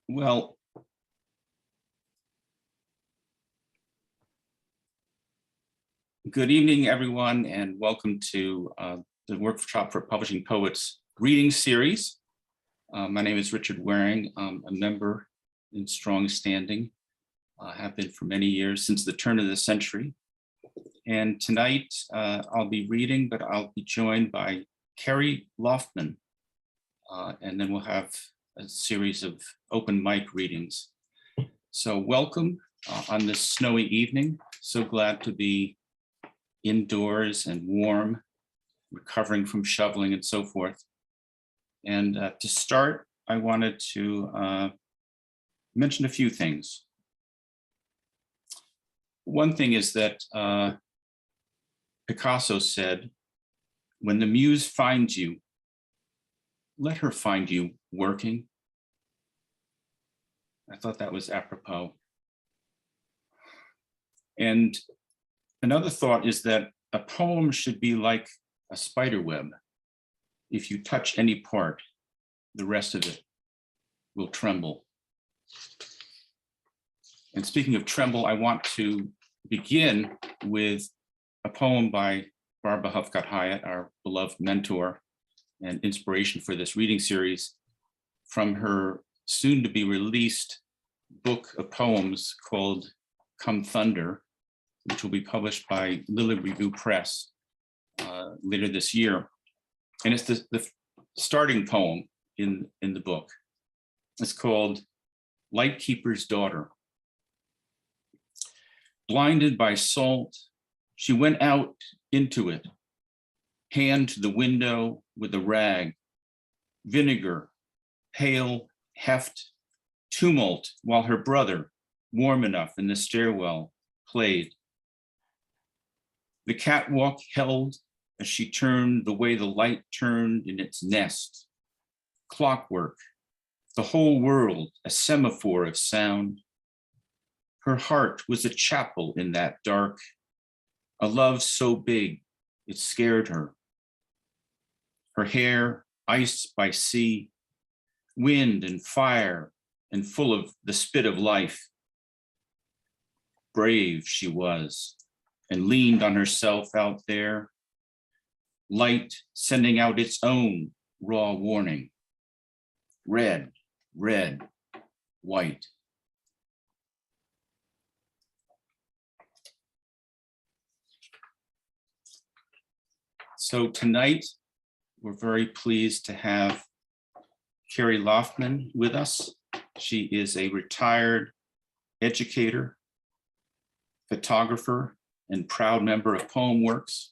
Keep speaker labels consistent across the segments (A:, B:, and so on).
A: Well, good evening, everyone, and welcome to the Workshop for Publishing Poets reading series. My name is Richard Waring. I'm a member in strong standing, have been for many years, since the turn of the century. And tonight I'll be reading, but I'll be joined by Kerry Loughman, and then we'll have a series of open mic readings. So welcome on this snowy evening. So glad to be indoors and warm, recovering from shoveling and so forth. And to start, I wanted to mention a few things. One thing is that Picasso said, when the muse finds you, let her find you working. I thought that was apropos. And another thought is that a poem should be like a spider web. If you touch any part, the rest of it will tremble. And speaking of tremble, I want to begin with a poem by Barbara Huffgott-Hyatt, our beloved mentor and inspiration for this reading series, from her soon to be released book of poems called Come Thunder, which will be published by Lily Review Press later this year. And it's the starting poem in the book. It's called Lightkeeper's Daughter. Blinded by salt, she went out into it, hand to the window with a rag, vinegar, pale, heft, tumult, while her brother, warm enough in the stairwell, played. The catwalk held as she turned the way the light turned in its nest. Clockwork, the whole world a semaphore of sound. Her heart was a chapel in that dark, a love so big it scared her. Her hair iced by sea, wind and fire, and full of the spit of life. Brave she was, and leaned on herself out there, light sending out its own raw warning. Red, red, white. So tonight, we're very pleased to have Kerry Loughman with us. She is a retired educator, photographer, and proud member of PoemWorks.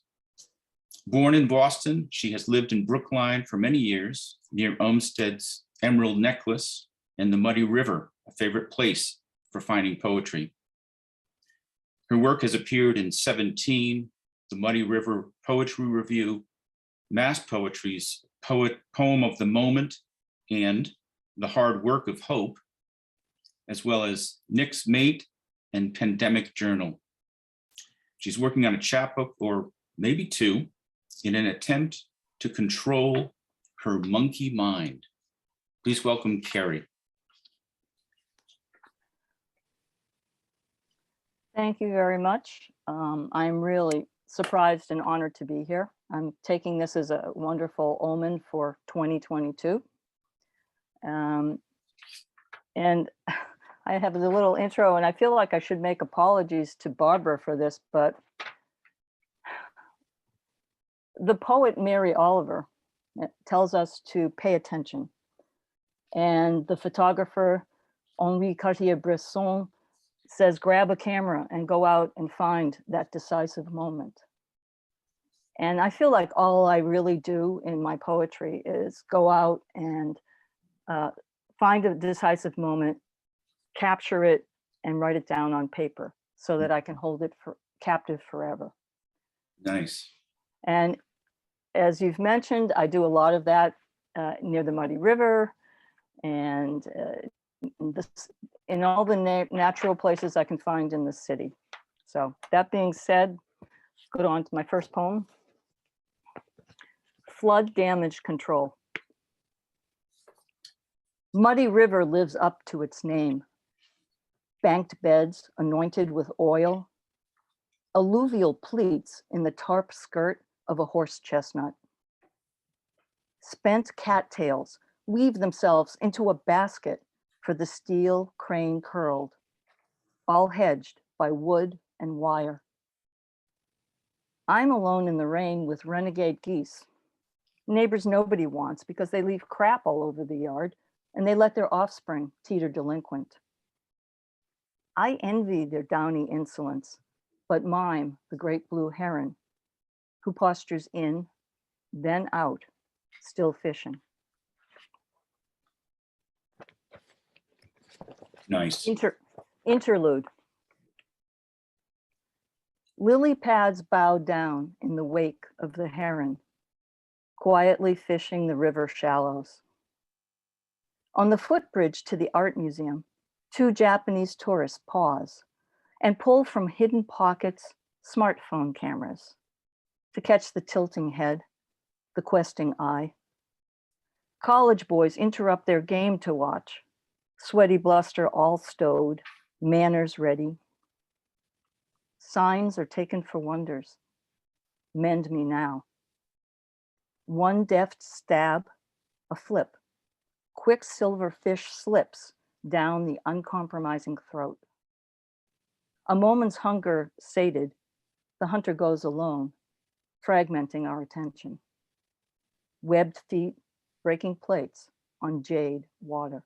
A: Born in Boston, she has lived in Brookline for many years, near Olmsted's Emerald Necklace and the Muddy River, a favorite place for finding poetry. Her work has appeared in 17, the Muddy River Poetry Review, Mass Poetry's Poem of the Moment, and The Hard Work of Hope, as well as Nick's Mate and Pandemic Journal. She's working on a chapbook, or maybe two, in an attempt to control her monkey mind. Please welcome Kerry.
B: Thank you very much. I'm really surprised and honored to be here. I'm taking this as a wonderful omen for 2022. And I have a little intro, and I feel like I should make apologies to Barbara for this, but the poet Mary Oliver tells us to pay attention. And the photographer Henri Cartier-Bresson says, grab a camera and go out and find that decisive moment. And I feel like all I really do in my poetry is go out and find a decisive moment, capture it, and write it down on paper so that I can hold it captive forever.
A: Nice.
B: And as you've mentioned, I do a lot of that near the Muddy River and in all the natural places I can find in the city. So that being said, go on to my first poem. Flood damage control. Muddy River lives up to its name. Banked beds anointed with oil, alluvial pleats in the tarp skirt of a horse chestnut. Spent cattails weave themselves into a basket for the steel crane curled, all hedged by wood and wire. I'm alone in the rain with renegade geese. Neighbors nobody wants because they leave crap all over the yard and they let their offspring teeter delinquent. I envy their downy insolence, but mime the great blue heron, who postures in, then out, still fishing.
A: Nice.
B: Interlude. Lily pads bow down in the wake of the heron, quietly fishing the river shallows. On the footbridge to the art museum, 2 Japanese tourists pause and pull from hidden pockets smartphone cameras to catch the tilting head, the questing eye. College boys interrupt their game to watch, sweaty bluster all stowed, manners ready. Signs are taken for wonders. Mend me now. One deft stab, a flip. Quick silver fish slips down the uncompromising throat. A moment's hunger sated, the hunter goes alone, fragmenting our attention. Webbed feet breaking plates on jade water.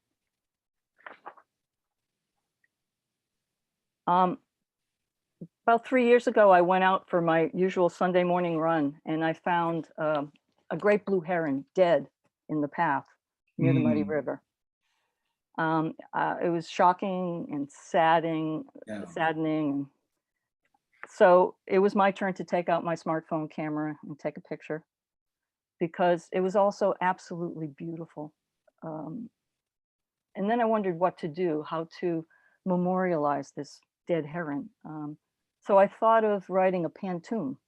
B: About 3 years ago, I went out for my usual Sunday morning run and I found a great blue heron dead in the path near the Muddy River. It was shocking and saddening. So it was my turn to take out my smartphone camera and take a picture because it was also absolutely beautiful. And then I wondered what to do, how to memorialize this dead heron. So I thought of writing a pantoum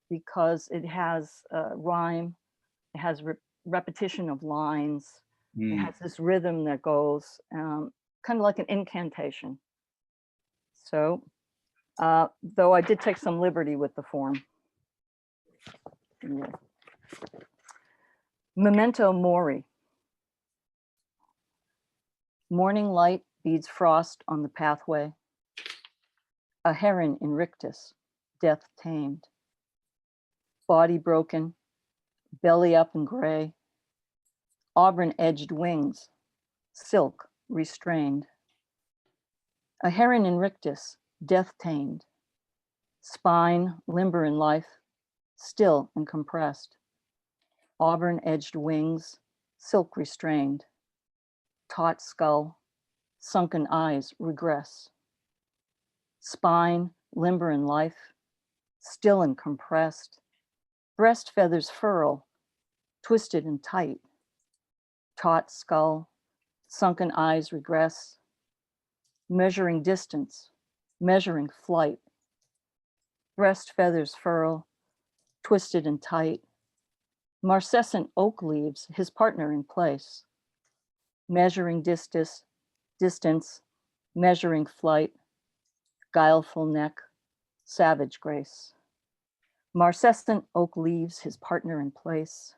B: because it has rhyme, it has repetition of lines, it has this rhythm that goes kind of like an incantation. So, though I did take some liberty with the form. Yeah. Memento Mori. Morning light beads frost on the pathway. A heron in rictus, death tamed. Body broken, belly up and gray. Auburn-edged wings, silk restrained. A heron in rictus, death tamed. Spine limber in life, still and compressed. Auburn-edged wings, silk restrained. Taut skull, sunken eyes regress. Spine limber in life, still and compressed. Breast feathers furl, twisted and tight. Taut skull, sunken eyes regress. Measuring distance, measuring flight. Breast feathers furl, twisted and tight. Marcescent oak leaves his partner in place. Measuring distance, measuring flight. Guileful neck, savage grace. Marcescent oak leaves his partner in place.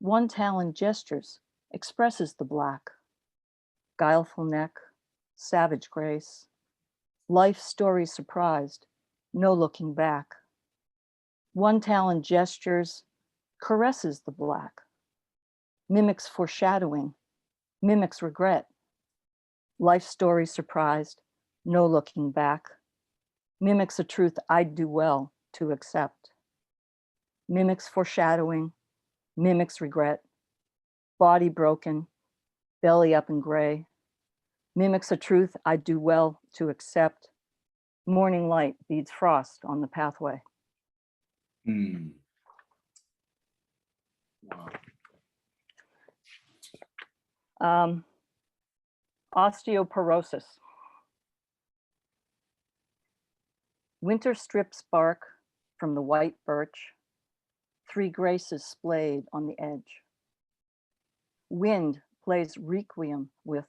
B: One talon gestures, expresses the black. Guileful neck, savage grace. Life story surprised, no looking back. One talon gestures, caresses the black. Mimics foreshadowing, mimics regret. Life story surprised, no looking back. Mimics a truth I'd do well to accept. Mimics foreshadowing, mimics regret. Body broken, belly up and gray. Mimics a truth I'd do well to accept. Morning light beads frost on the pathway.
A: Wow.
B: Osteoporosis. Winter strips bark from the white birch, 3 graces splayed on the edge. Wind plays requiem with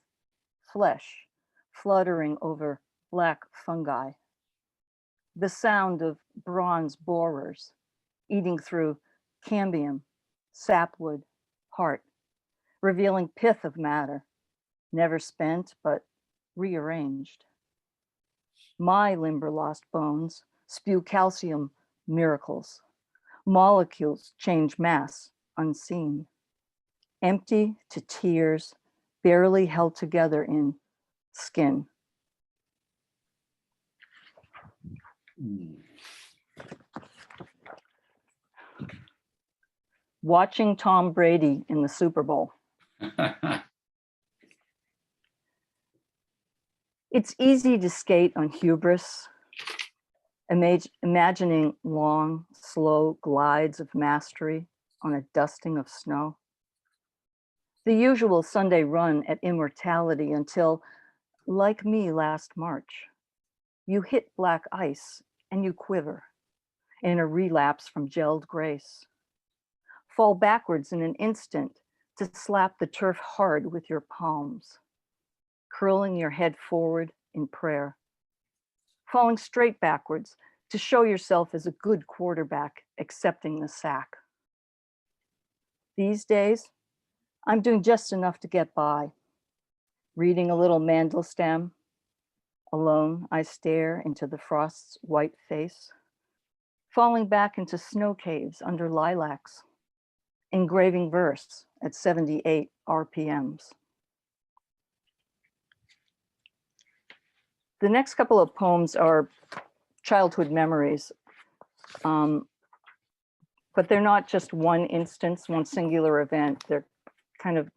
B: flesh fluttering over black fungi. The sound of bronze borers eating through cambium, sapwood, heart, revealing pith of matter, never spent but rearranged. My Limberlost bones spew calcium miracles. Molecules change mass unseen. Empty to tears, barely held together in skin. Watching Tom Brady in the Super Bowl. It's easy to skate on hubris, imagining long, slow glides of mastery on a dusting of snow. The usual Sunday run at immortality until, like me last March, you hit black ice and you quiver in a relapse from gelled grace. Fall backwards in an instant to slap the turf hard with your palms, curling your head forward in prayer, falling straight backwards to show yourself as a good quarterback accepting the sack. These days, I'm doing just enough to get by. Reading a little Mandelstam. Alone, I stare into the frost's white face, falling back into snow caves under lilacs, engraving verse at 78 RPMs. The next couple of poems are childhood memories, but they're not just one instance, one singular event. They're kind of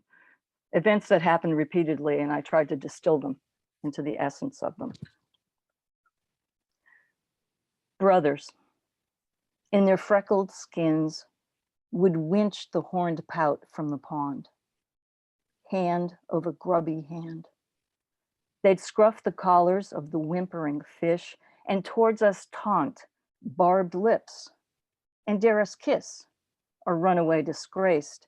B: events that happen repeatedly, and I tried to distill them into the essence of them. Brothers, in their freckled skins, would winch the horned pout from the pond, hand over grubby hand. They'd scruff the collars of the whimpering fish and towards us taunt barbed lips and dare us kiss or run away disgraced,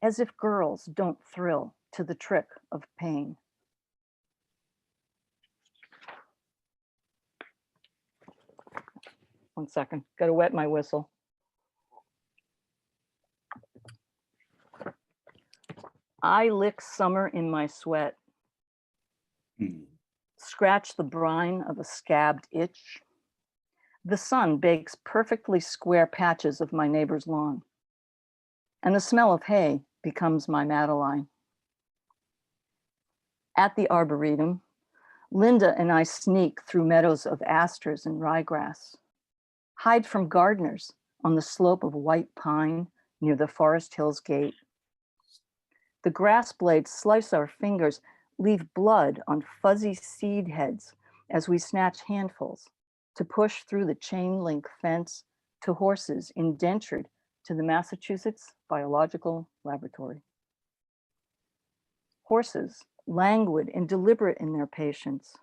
B: as if girls don't thrill to the trick of pain. One second, gotta wet my whistle. I lick summer in my sweat, scratch the brine of a scabbed itch. The sun bakes perfectly square patches of my neighbor's lawn, and the smell of hay becomes my Madeline. At the Arboretum, Linda and I sneak through meadows of asters and ryegrass, hide from gardeners on the slope of white pine near the Forest Hills gate. The grass blades slice our fingers, leave blood on fuzzy seed heads as we snatch handfuls to push through the chain link fence to horses indentured to the Massachusetts Biological Laboratory. Horses, languid and deliberate in their patience,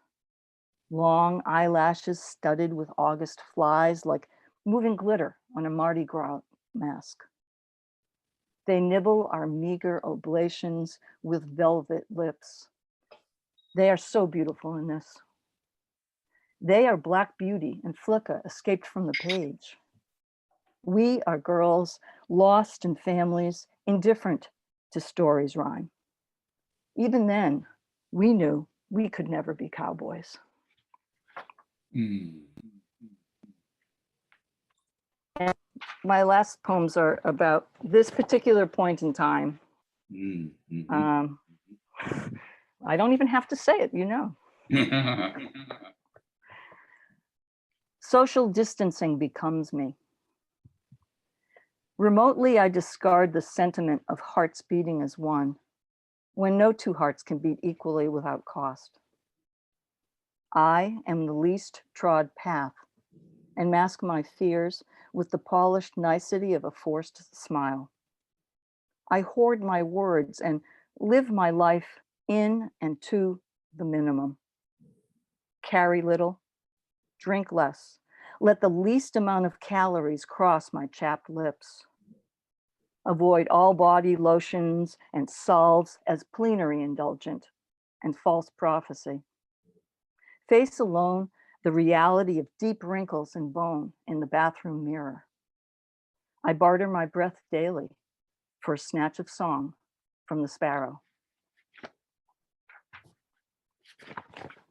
B: long eyelashes studded with August flies like moving glitter on a Mardi Gras mask. They nibble our meager oblations with velvet lips. They are so beautiful in this. They are Black Beauty and Flicka escaped from the page. We are girls lost in families, indifferent to stories rhyme. Even then, we knew we could never be cowboys. And my last poems are about this particular point in time. I don't even have to say it, you know. Social distancing becomes me. Remotely, I discard the sentiment of hearts beating as one, when no two hearts can beat equally without cost. I am the least trod path and mask my fears with the polished nicety of a forced smile. I hoard my words and live my life in and to the minimum. Carry little, drink less, let the least amount of calories cross my chapped lips. Avoid all body lotions and salves as plenary indulgent and false prophecy. Face alone the reality of deep wrinkles and bone in the bathroom mirror. I barter my breath daily for a snatch of song from the sparrow.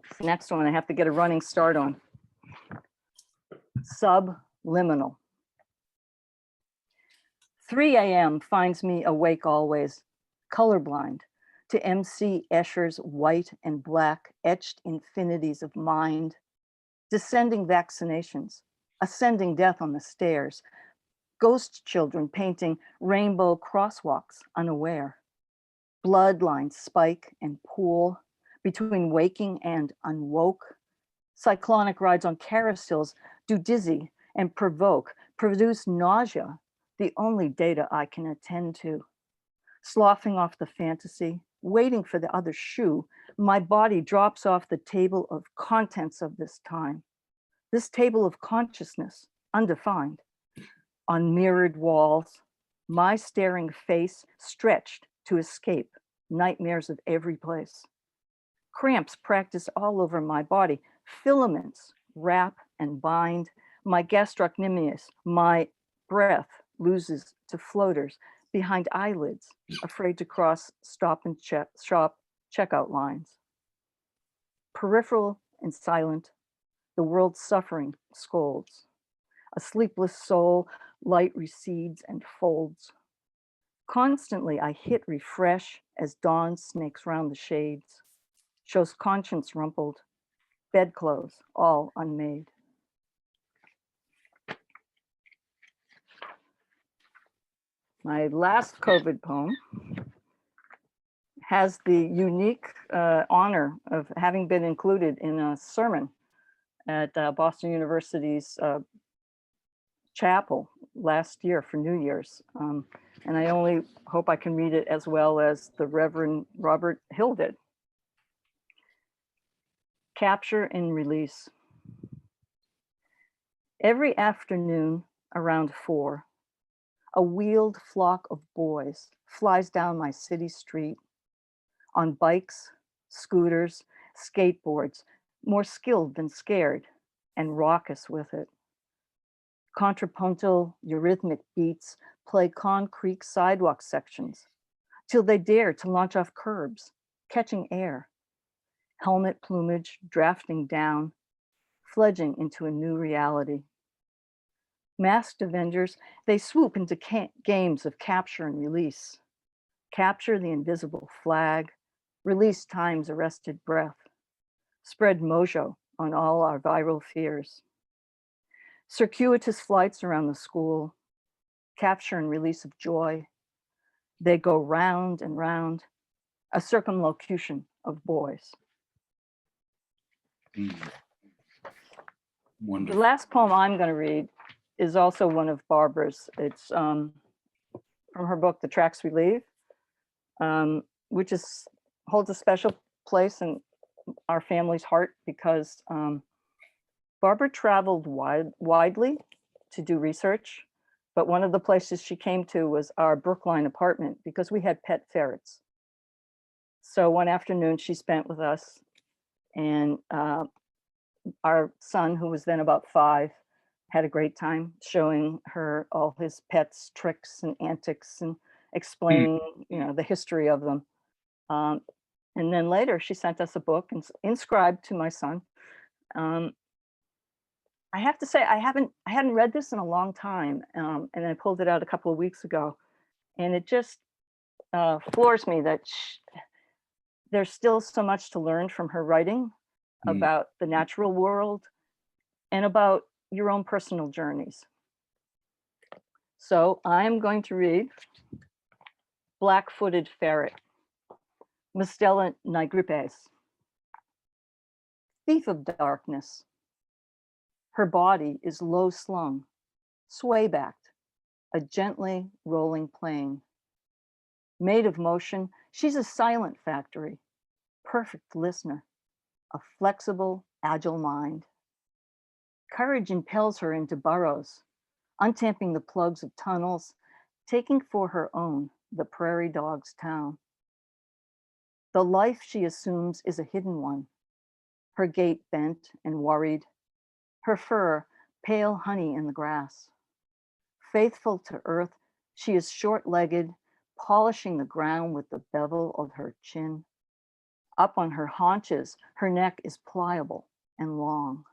B: This next one I have to get a running start on. Subliminal. 3 a.m. finds me awake always, colorblind to MC Escher's white and black etched infinities of mind, descending vaccinations, ascending death on the stairs, ghost children painting rainbow crosswalks unaware, bloodlines spike and pool between waking and unwoke, cyclonic rides on carousels do dizzy and provoke, produce nausea, the only data I can attend to. Sloughing off the fantasy, waiting for the other shoe, my body drops off the table of contents of this time. This table of consciousness, undefined. On mirrored walls, my staring face stretched to escape nightmares of every place. Cramps practice all over my body, filaments wrap and bind, my gastrocnemius, my breath loses to floaters behind eyelids, afraid to cross stop and shop checkout lines. Peripheral and silent, the world's suffering scolds. A sleepless soul, light recedes and folds. Constantly I hit refresh as dawn snakes round the shades, shows conscience rumpled, bedclothes all unmade. My last COVID poem has the unique honor of having been included in a sermon at Boston University's chapel last year for New Year's. And I only hope I can read it as well as the Reverend Robert Hill did. Capture and release. Every afternoon around 4, a wheeled flock of boys flies down my city street on bikes, scooters, skateboards, more skilled than scared and raucous with it. Contrapuntal eurythmic beats play concrete sidewalk sections till they dare to launch off curbs, catching air. Helmet plumage drafting down, fledging into a new reality. Masked Avengers, they swoop into games of capture and release. Capture the invisible flag, release time's arrested breath, spread mojo on all our viral fears. Circuitous flights around the school, capture and release of joy. They go round and round, a circumlocution of boys. The
A: Wonderful.
B: last poem I'm going to read is also one of Barbara's. It's from her book, The Tracks We Leave, which holds a special place in our family's heart because Barbara traveled widely to do research, but one of the places she came to was our Brookline apartment because we had pet ferrets. So one afternoon she spent with us, and our son, who was then about 5, had a great time showing her all his pets' tricks and antics and explaining, the history of them. And then later she sent us a book inscribed to my son. I have to say I hadn't read this in a long time, and I pulled it out a couple of weeks ago, and it just floors me that there's still so much to learn from her writing about the natural world and about your own personal journeys. So I'm going to read Black-Footed Ferret, Mustela nigripes. Thief of darkness. Her body is low slung, sway-backed, a gently rolling plane. Made of motion, she's a silent factory, perfect listener, a flexible, agile mind. Courage impels her into burrows, untamping the plugs of tunnels, taking for her own the prairie dog's town. The life she assumes is a hidden one, her gait bent and worried, her fur pale honey in the grass. Faithful to earth, she is short-legged, polishing the ground with the bevel of her chin. Up on her haunches, her neck is pliable and long.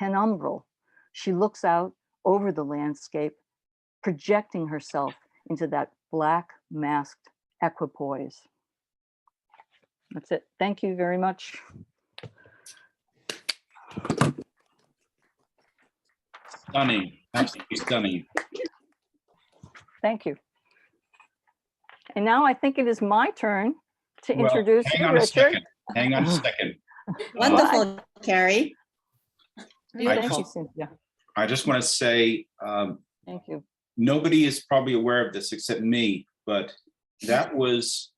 B: Penumbral, she looks out over the landscape, projecting herself into that black masked equipoise. That's it. Thank you very much.
A: Stunning, absolutely stunning.
B: Thank you. And now I think it is my turn to
A: Well,
B: introduce
A: hang
B: you,
A: on a
B: Richard.
A: second. Hang on a second.
C: Wonderful, Kerry.
B: Thank you,
C: Beautiful.
B: Cynthia.
A: I just want to say,
B: Thank you.
A: nobody is probably aware of this except me, but that was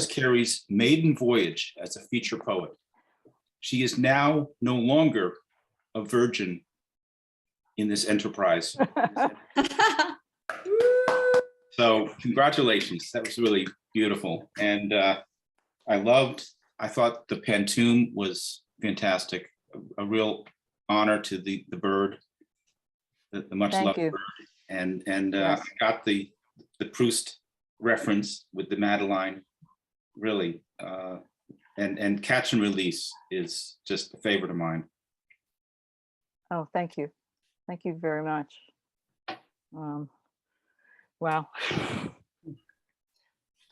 A: Kerry's maiden voyage as a feature poet. She is now no longer a virgin in this enterprise. So congratulations, that was really beautiful. And I thought the pantoum was fantastic, a real honor to the bird, the much
B: Thank
A: loved
B: you.
A: bird. And
B: Yes.
A: I got the Proust reference with the Madeline, really. And Catch and Release is just a favorite of mine.
B: Oh, thank you. Thank you very much. Wow.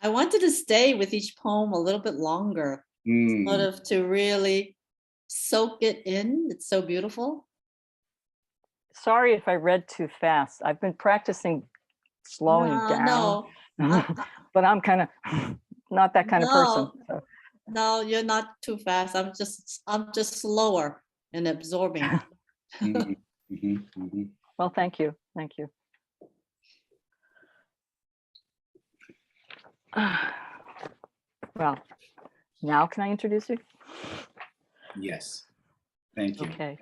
C: I wanted to stay with each poem a little bit longer, sort of to really soak it in. It's so beautiful.
B: Sorry if I read too fast. I've been practicing slowing down,
C: No,
B: but I'm kind of not that kind of person.
C: No.
B: So.
C: no, you're not too fast. I'm just slower in absorbing.
A: Mhm, mhm, mhm.
B: Well, thank you. Thank you. Well, now can I introduce you?
A: Yes, thank you.
B: Okay.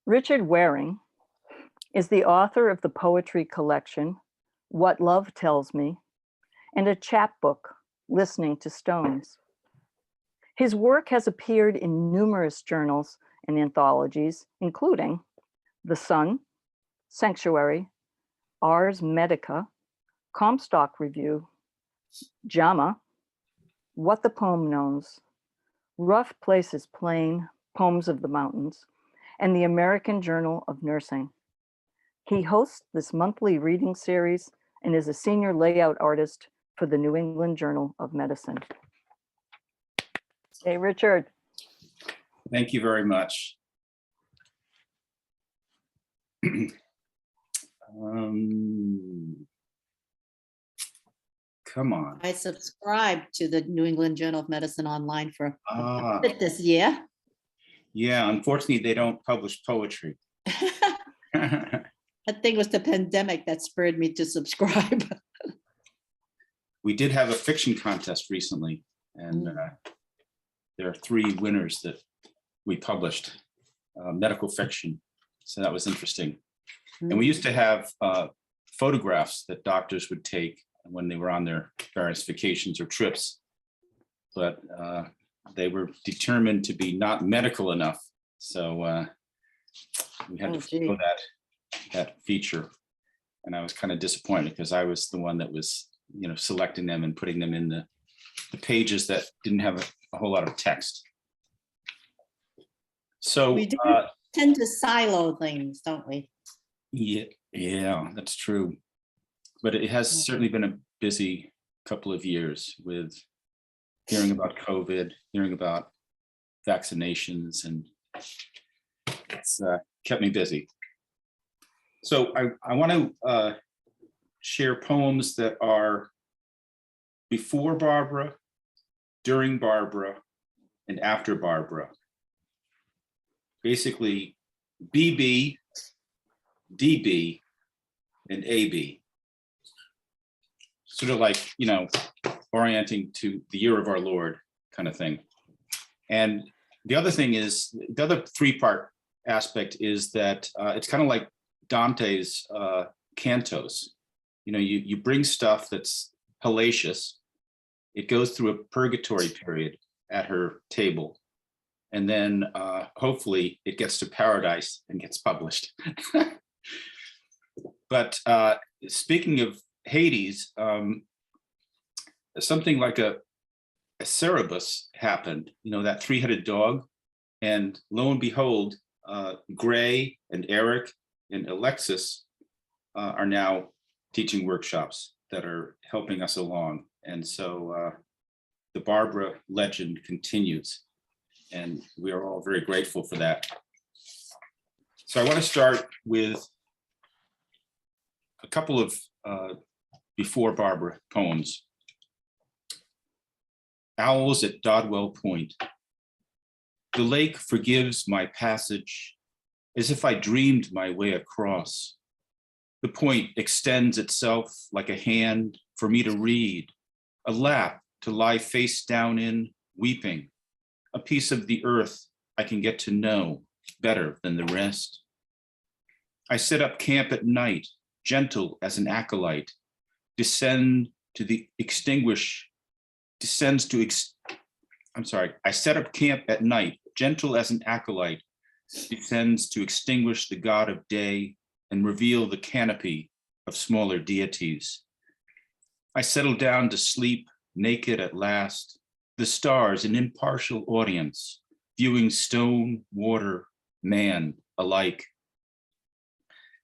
B: Richard Waring is the author of the poetry collection, What Love Tells Me, and a chapbook, Listening to Stones. His work has appeared in numerous journals and anthologies, including The Sun, Sanctuary, Ars Medica, Comstock Review, JAMA, What the Poem Knows, Rough Places Plain, Poems of the Mountains, and the American Journal of Nursing. He hosts this monthly reading series and is a senior layout artist for the New England Journal of Medicine. Hey, Richard.
A: Thank you very much. Come on.
C: I subscribed to the New England Journal of Medicine online for
A: Ah,
C: a bit this year.
A: yeah, unfortunately, they don't publish poetry.
C: I think it was the pandemic that spurred me to subscribe.
A: We did have a fiction contest recently, and there are 3 winners that we published, medical fiction. So that was interesting. And we used to have photographs that doctors would take when they were on their various vacations or trips, but they were determined to be not medical enough. So we had to follow that feature. And I was kind of disappointed because I was the one that was, selecting them and putting them in the pages that didn't have a whole lot of text. So
C: We do tend to silo things, don't we?
A: yeah, that's true. But it has certainly been a busy couple of years with hearing about COVID, hearing about vaccinations, and it's kept me busy. So I want to share poems that are before Barbara, during Barbara, and after Barbara. Basically, BB, DB, and AB. Sort of like, orienting to the year of our Lord kind of thing. And the other thing is, the other 3-part aspect is that it's kind of like Dante's cantos. You know, you bring stuff that's hellacious. It goes through a purgatory period at her table. And then hopefully it gets to paradise and gets published. But speaking of Hades, something like a Cerberus happened, you know, that three-headed dog. And lo and behold, Gray and Eric and Alexis are now teaching workshops that are helping us along. And so the Barbara legend continues. And we are all very grateful for that. So I want to start with a couple of before Barbara poems. Owls at Dodwell Point. The lake forgives my passage as if I dreamed my way across. The point extends itself like a hand for me to read, a lap to lie face down in, weeping, a piece of the earth I can get to know better than the rest. I set up camp at night, gentle as an acolyte, I set up camp at night, gentle as an acolyte, descends to extinguish the god of day and reveal the canopy of smaller deities. I settle down to sleep, naked at last, the stars an impartial audience, viewing stone, water, man alike.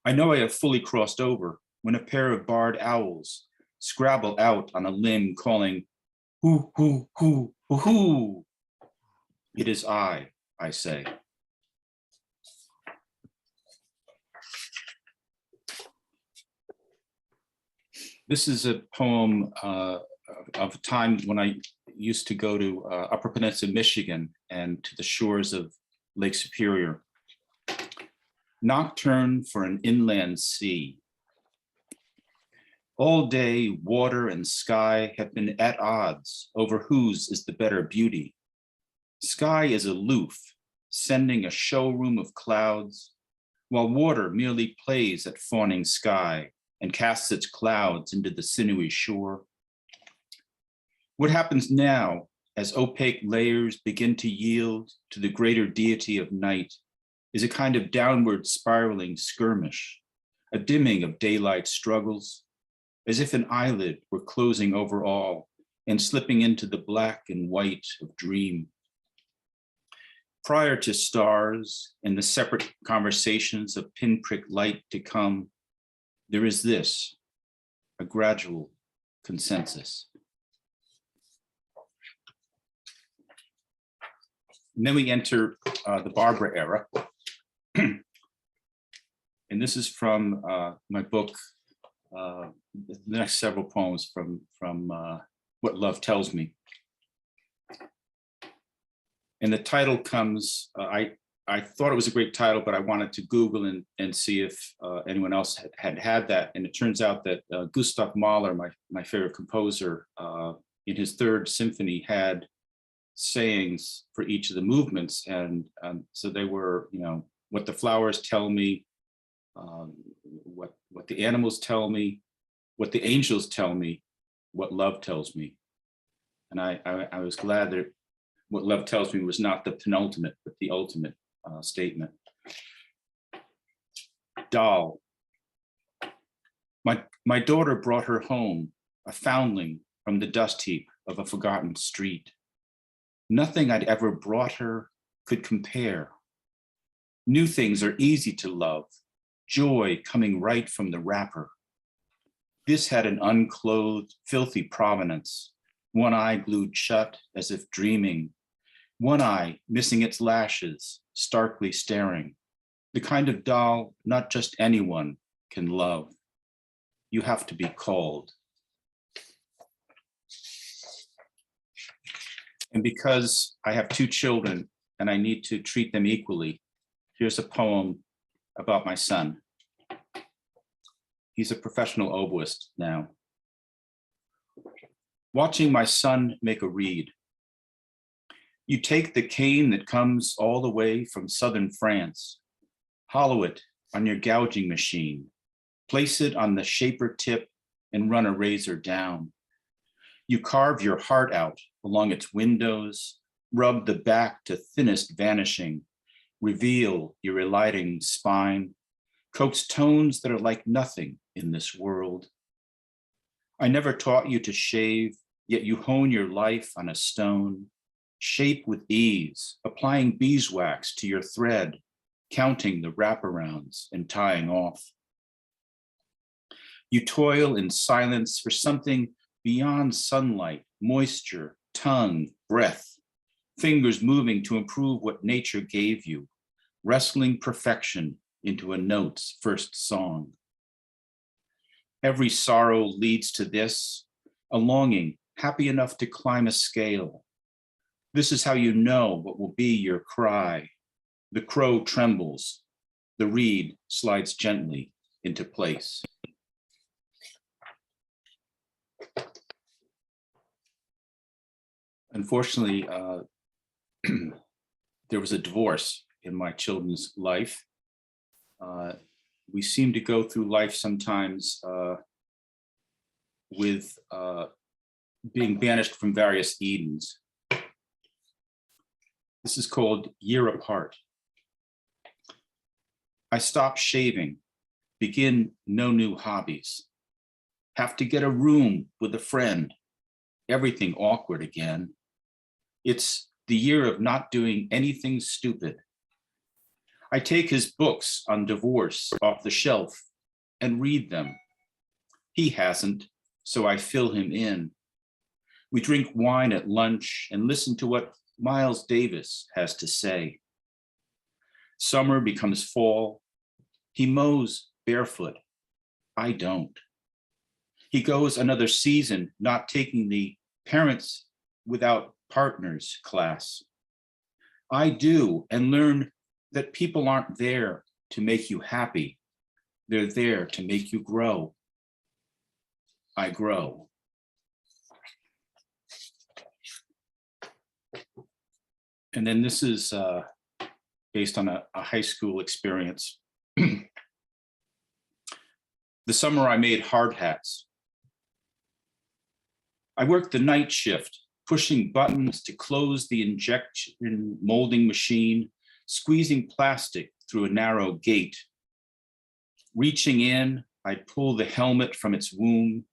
A: I know I have fully crossed over when a pair of barred owls scrabble out on a limb calling, hoo, hoo, hoo, hoo, hoo. It is I say. This is a poem of a time when I used to go to Upper Peninsula, Michigan, and to the shores of Lake Superior. Nocturne for an inland sea. All day, water and sky have been at odds over whose is the better beauty. Sky is aloof, sending a showroom of clouds, while water merely plays at fawning sky and casts its clouds into the sinewy shore. What happens now as opaque layers begin to yield to the greater deity of night is a kind of downward spiraling skirmish, a dimming of daylight struggles, as if an eyelid were closing over all and slipping into the black and white of dream. Prior to stars and the separate conversations of pinprick light to come, there is this, a gradual consensus. And then we enter the Barbara era. And this is from my book, the next several poems from What Love Tells Me. And the title comes, I thought it was a great title, but I wanted to Google and see if anyone else had that. And it turns out that Gustav Mahler, my favorite composer, in his third symphony had sayings for each of the movements. And so they were, you know, what the flowers tell me, what the animals tell me, what the angels tell me, what love tells me. And I was glad that what love tells me was not the penultimate, but the ultimate statement. Doll. My daughter brought her home, a foundling from the dust heap of a forgotten street. Nothing I'd ever brought her could compare. New things are easy to love, joy coming right from the wrapper. This had an unclothed, filthy provenance, one eye glued shut as if dreaming, one eye missing its lashes, starkly staring, the kind of doll not just anyone can love. You have to be called. And because I have two children and I need to treat them equally, here's a poem about my son. He's a professional oboist now. Watching my son make a reed. You take the cane that comes all the way from southern France, Hollow it on your gouging machine. Place it on the shaper tip and run a razor down. You carve your heart out along its windows, rub the back to thinnest vanishing, reveal your eliding spine, coax tones that are like nothing in this world. I never taught you to shave, yet you hone your life on a stone, shape with ease, applying beeswax to your thread, counting the wraparounds and tying off. You toil in silence for something beyond sunlight, moisture, tongue, breath, fingers moving to improve what nature gave you, wrestling perfection into a note's first song. Every sorrow leads to this, a longing happy enough to climb a scale. This is how you know what will be your cry. The crow trembles, the reed slides gently into place. Unfortunately, there was a divorce in my children's life. We seem to go through life sometimes with being banished from various Edens. This is called Year Apart. I stop shaving, begin no new hobbies, have to get a room with a friend, everything awkward again. It's the year of not doing anything stupid. I take his books on divorce off the shelf and read them. He hasn't, so I fill him in. We drink wine at lunch and listen to what Miles Davis has to say. Summer becomes fall. He mows barefoot. I don't. He goes another season not taking the parents without partners class. I do, and learn that people aren't there to make you happy. They're there to make you grow. I grow. And then this is based on a high school experience. The summer I made hard hats. I worked the night shift, pushing buttons to close the injection molding machine, squeezing plastic through a narrow gate. Reaching in, I'd pull the helmet from its womb,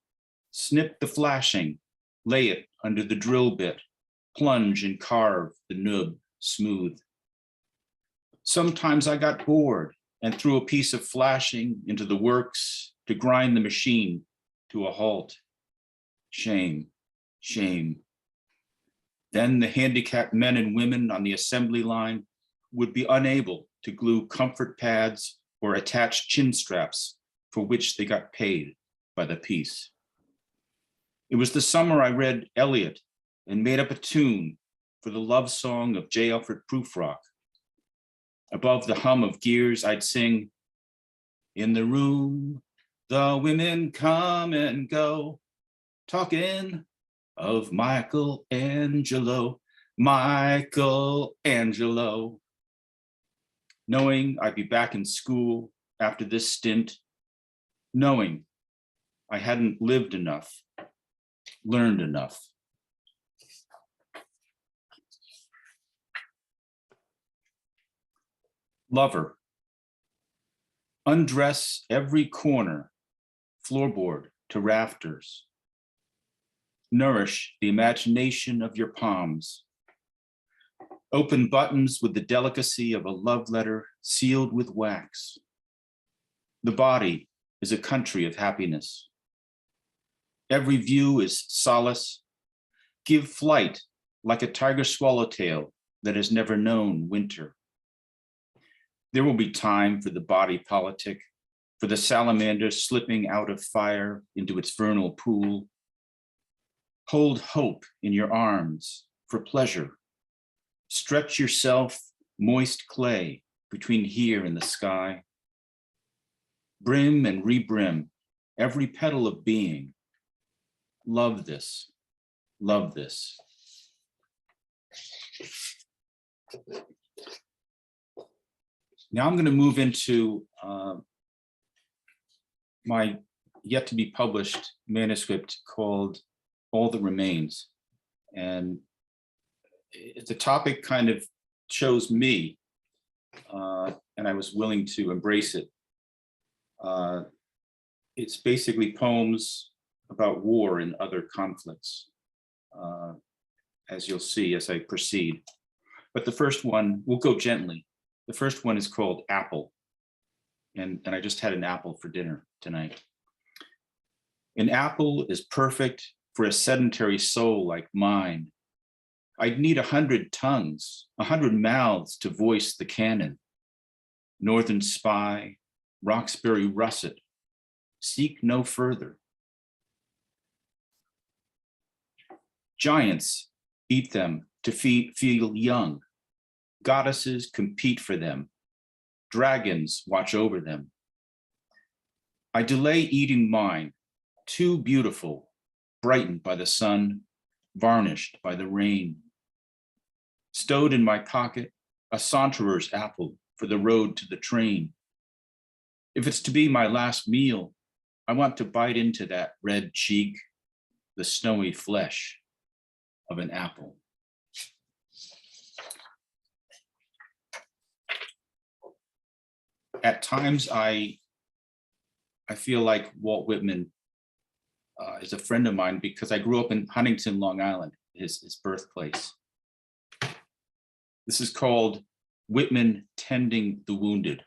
A: snip the flashing, lay it under the drill bit, plunge and carve the nub smooth. Sometimes I got bored and threw a piece of flashing into the works to grind the machine to a halt. Shame, shame. Then the handicapped men and women on the assembly line would be unable to glue comfort pads or attach chin straps for which they got paid by the piece. It was the summer I read Eliot and made up a tune for the love song of J. Alfred Prufrock. Above the hum of gears, I'd sing, "In the room, the women come and go, talking of Michelangelo, Michelangelo." Knowing I'd be back in school after this stint, knowing I hadn't lived enough, learned enough. Lover. Undress every corner, floorboard to rafters. Nourish the imagination of your palms. Open buttons with the delicacy of a love letter sealed with wax. The body is a country of happiness. Every view is solace. Give flight like a tiger swallowtail that has never known winter. There will be time for the body politic, for the salamander slipping out of fire into its vernal pool. Hold hope in your arms for pleasure. Stretch yourself, moist clay, between here and the sky. Brim and rebrim every petal of being. Love this, love this. Now I'm going to move into my yet to be published manuscript called All That Remains. And the topic kind of chose me, and I was willing to embrace it. It's basically poems about war and other conflicts, as you'll see as I proceed. But the first one, we'll go gently. The first one is called Apple. And I just had an apple for dinner tonight. An apple is perfect for a sedentary soul like mine. I'd need 100 tongues, 100 mouths to voice the canon. Northern Spy, Roxbury Russet, seek no further. Giants eat them to feel young. Goddesses compete for them. Dragons watch over them. I delay eating mine, too beautiful, brightened by the sun, varnished by the rain. Stowed in my pocket, a saunterer's apple for the road to the train. If it's to be my last meal, I want to bite into that red cheek, the snowy flesh of an apple. At times, I feel like Walt Whitman is a friend of mine because I grew up in Huntington, Long Island, his birthplace. This is called Whitman Tending the Wounded.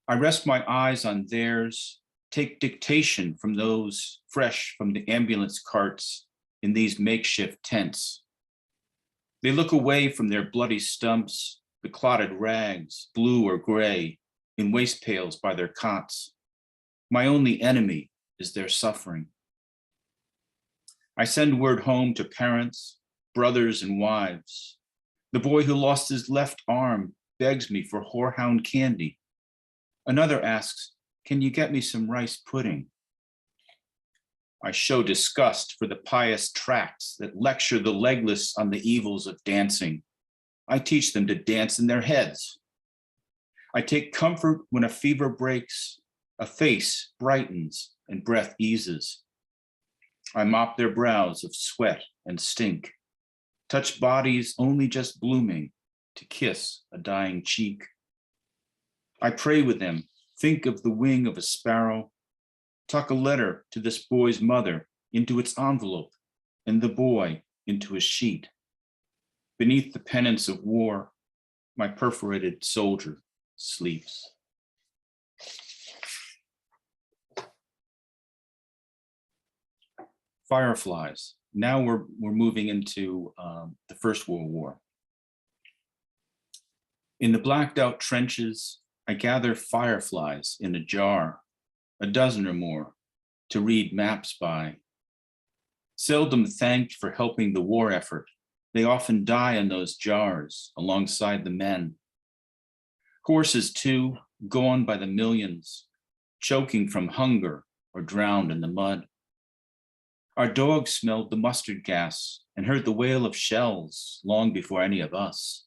A: I rest my eyes on theirs, take dictation from those fresh from the ambulance carts in these makeshift tents. They look away from their bloody stumps, the clotted rags, blue or gray, in waste pails by their cots. My only enemy is their suffering. I send word home to parents, brothers, and wives. The boy who lost his left arm begs me for horehound candy. Another asks, can you get me some rice pudding? I show disgust for the pious tracts that lecture the legless on the evils of dancing. I teach them to dance in their heads. I take comfort when a fever breaks, a face brightens and breath eases. I mop their brows of sweat and stink, touch bodies only just blooming to kiss a dying cheek. I pray with them, think of the wing of a sparrow, tuck a letter to this boy's mother into its envelope and the boy into a sheet. Beneath the pennants of war, my perforated soldier sleeps. Fireflies. Now we're moving into the First World War. In the blacked out trenches, I gather fireflies in a jar, a dozen or more, to read maps by. Seldom thanked for helping the war effort, they often die in those jars alongside the men. Horses too, gone by the millions, choking from hunger or drowned in the mud. Our dogs smelled the mustard gas and heard the wail of shells long before any of us.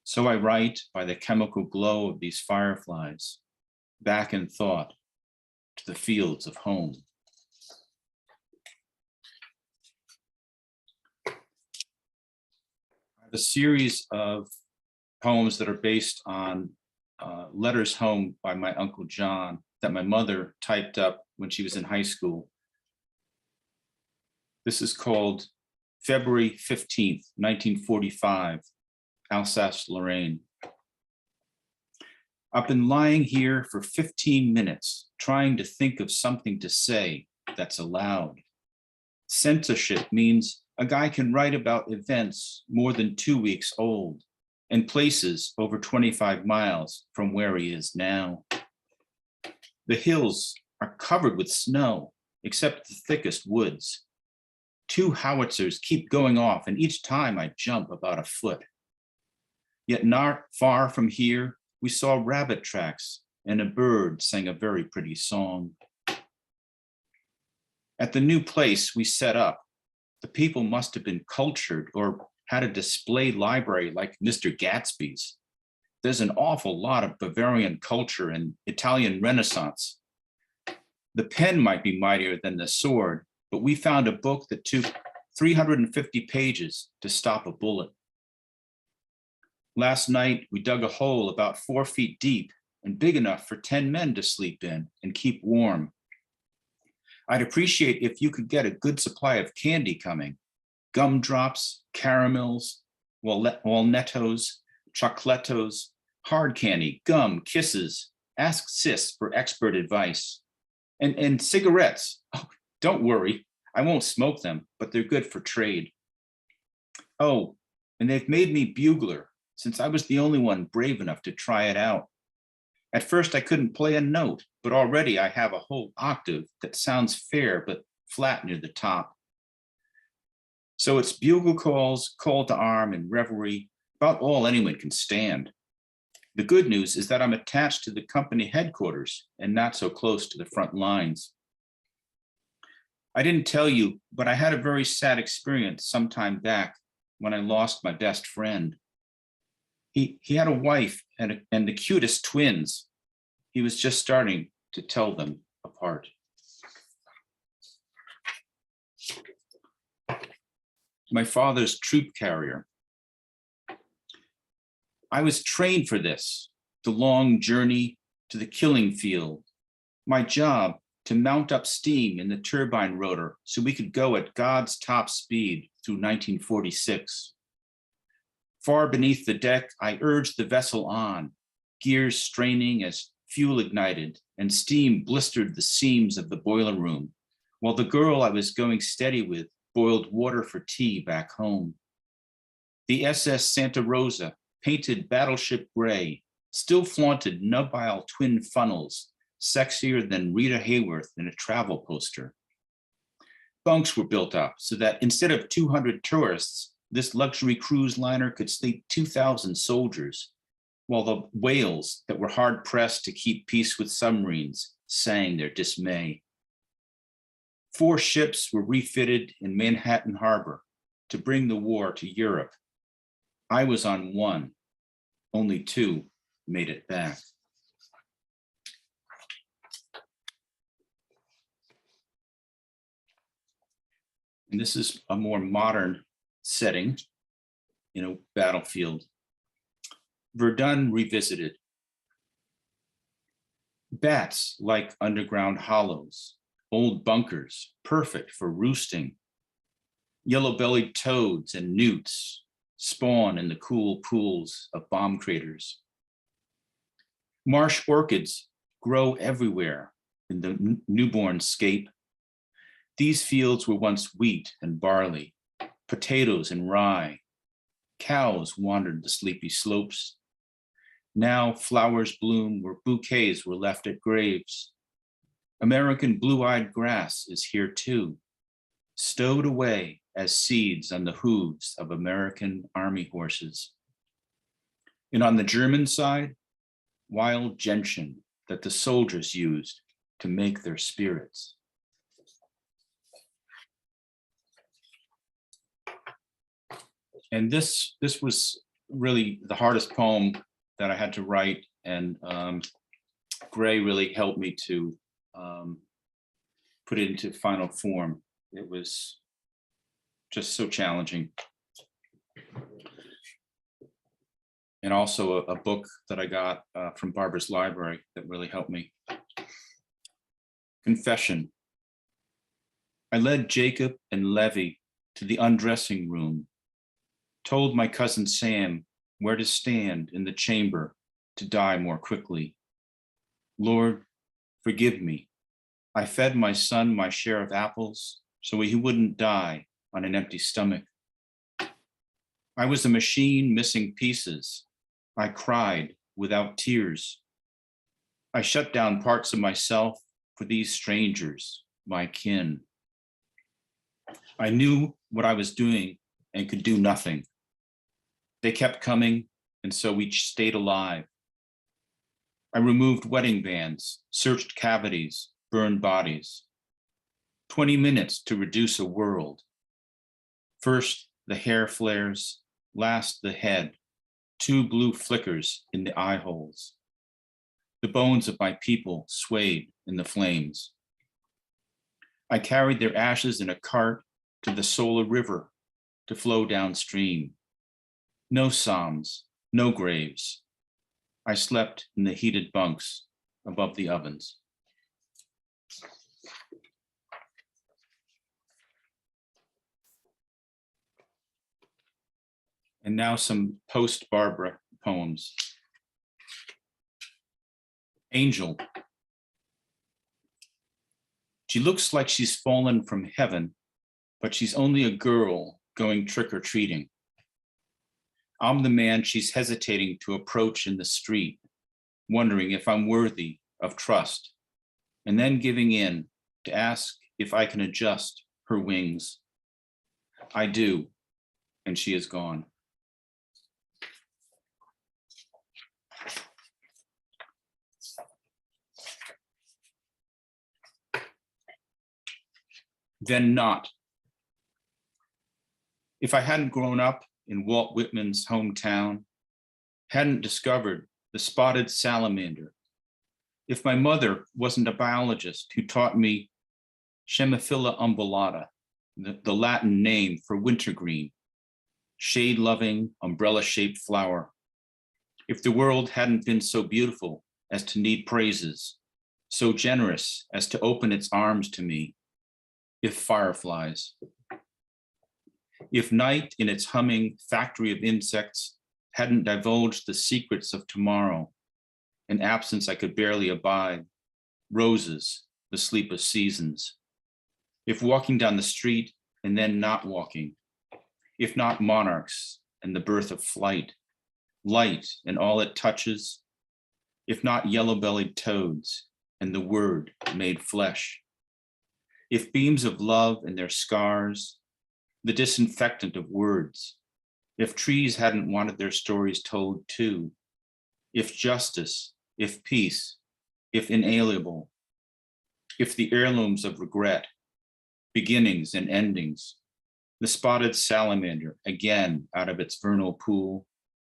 A: So I write by the chemical glow of these fireflies, back in thought to the fields of home. I have a series of poems that are based on letters home by my Uncle John that my mother typed up when she was in high school. This is called February 15th, 1945, Alsace-Lorraine. I've been lying here for 15 minutes, trying to think of something to say that's allowed. Censorship means a guy can write about events more than 2 weeks old and places over 25 miles from where he is now. The hills are covered with snow, except the thickest woods. 2 howitzers keep going off, and each time I jump about a foot. Yet not far from here, we saw rabbit tracks, and a bird sang a very pretty song. At the new place we set up, the people must have been cultured or had a display library like Mr. Gatsby's. There's an awful lot of Bavarian culture and Italian Renaissance. The pen might be mightier than the sword, but we found a book that took 350 pages to stop a bullet. Last night, we dug a hole about 4 feet deep and big enough for 10 men to sleep in and keep warm. I'd appreciate if you could get a good supply of candy coming. Gumdrops, caramels, walnettos, chocolatos, hard candy, gum, kisses. Ask sis for expert advice. And cigarettes. Oh, don't worry, I won't smoke them, but they're good for trade. Oh, and they've made me bugler, since I was the only one brave enough to try it out. At first I couldn't play a note, but already I have a whole octave that sounds fair but flat near the top. So it's bugle calls, call to arm, and revelry, about all anyone can stand. The good news is that I'm attached to the company headquarters and not so close to the front lines. I didn't tell you, but I had a very sad experience some time back when I lost my best friend. He had a wife and the cutest twins. He was just starting to tell them apart. My father's troop carrier. I was trained for this, the long journey to the killing field. My job to mount up steam in the turbine rotor so we could go at God's top speed through 1946. Far beneath the deck, I urged the vessel on, gears straining as fuel ignited and steam blistered the seams of the boiler room, while the girl I was going steady with boiled water for tea back home. The SS Santa Rosa, painted battleship gray, still flaunted nubile twin funnels, sexier than Rita Hayworth in a travel poster. Bunks were built up so that instead of 200 tourists, this luxury cruise liner could sleep 2,000 soldiers, while the whales that were hard pressed to keep peace with submarines sang their dismay. 4 ships were refitted in Manhattan Harbor to bring the war to Europe. I was on one, only 2 made it back. And this is a more modern setting, battlefield. Verdun revisited. Bats like underground hollows, old bunkers, perfect for roosting. Yellow-bellied toads and newts spawn in the cool pools of bomb craters. Marsh orchids grow everywhere in the newborn scape. These fields were once wheat and barley, potatoes and rye. Cows wandered the sleepy slopes. Now flowers bloom where bouquets were left at graves. American blue-eyed grass is here too, stowed away as seeds on the hooves of American army horses. And on the German side, wild gentian that the soldiers used to make their spirits. And this was really the hardest poem that I had to write, and Gray really helped me to put it into final form. It was just so challenging. And also a book that I got from Barbara's library that really helped me. Confession. I led Jacob and Levy to the undressing room, told my cousin Sam where to stand in the chamber to die more quickly. Lord, forgive me. I fed my son my share of apples so he wouldn't die on an empty stomach. I was a machine missing pieces. I cried without tears. I shut down parts of myself for these strangers, my kin. I knew what I was doing and could do nothing. They kept coming, and so we stayed alive. I removed wedding bands, searched cavities, burned bodies. 20 minutes to reduce a world. First, the hair flares, last the head, 2 blue flickers in the eye holes. The bones of my people swayed in the flames. I carried their ashes in a cart to the Solar River to flow downstream. No psalms, no graves. I slept in the heated bunks above the ovens. And now some post-Barbara poems. Angel. She looks like she's fallen from heaven, but she's only a girl going trick-or-treating. I'm the man she's hesitating to approach in the street, wondering if I'm worthy of trust, and then giving in to ask if I can adjust her wings. I do, and she is gone. Then not. If I hadn't grown up in Walt Whitman's hometown, hadn't discovered the spotted salamander, if my mother wasn't a biologist who taught me Chemaphila umbellata, the Latin name for wintergreen, shade-loving, umbrella-shaped flower, if the world hadn't been so beautiful as to need praises, so generous as to open its arms to me, if fireflies, if night in its humming factory of insects hadn't divulged the secrets of tomorrow, an absence I could barely abide, roses, the sleep of seasons, if walking down the street and then not walking, if not monarchs and the birth of flight, light and all it touches, if not yellow-bellied toads and the word made flesh, if beams of love and their scars, the disinfectant of words, if trees hadn't wanted their stories told too, if justice, if peace, if inalienable, if the heirlooms of regret, beginnings and endings, the spotted salamander again out of its vernal pool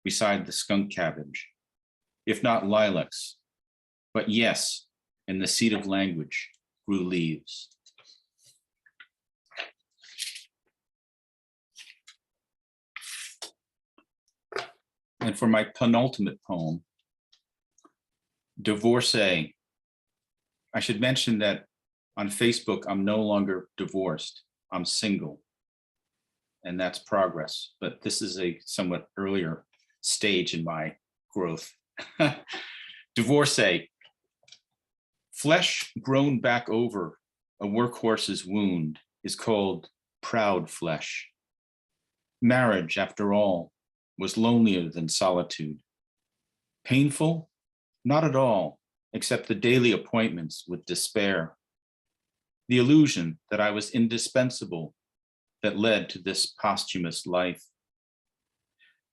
A: beside the skunk cabbage, if not lilacs, but yes, in the seed of language grew leaves. And for my penultimate poem, Divorcee. I should mention that on Facebook, I'm no longer divorced, I'm single. And that's progress, but this is a somewhat earlier stage in my growth. Divorcee. Flesh grown back over a workhorse's wound is called proud flesh. Marriage, after all, was lonelier than solitude. Painful? Not at all, except the daily appointments with despair. The illusion that I was indispensable that led to this posthumous life.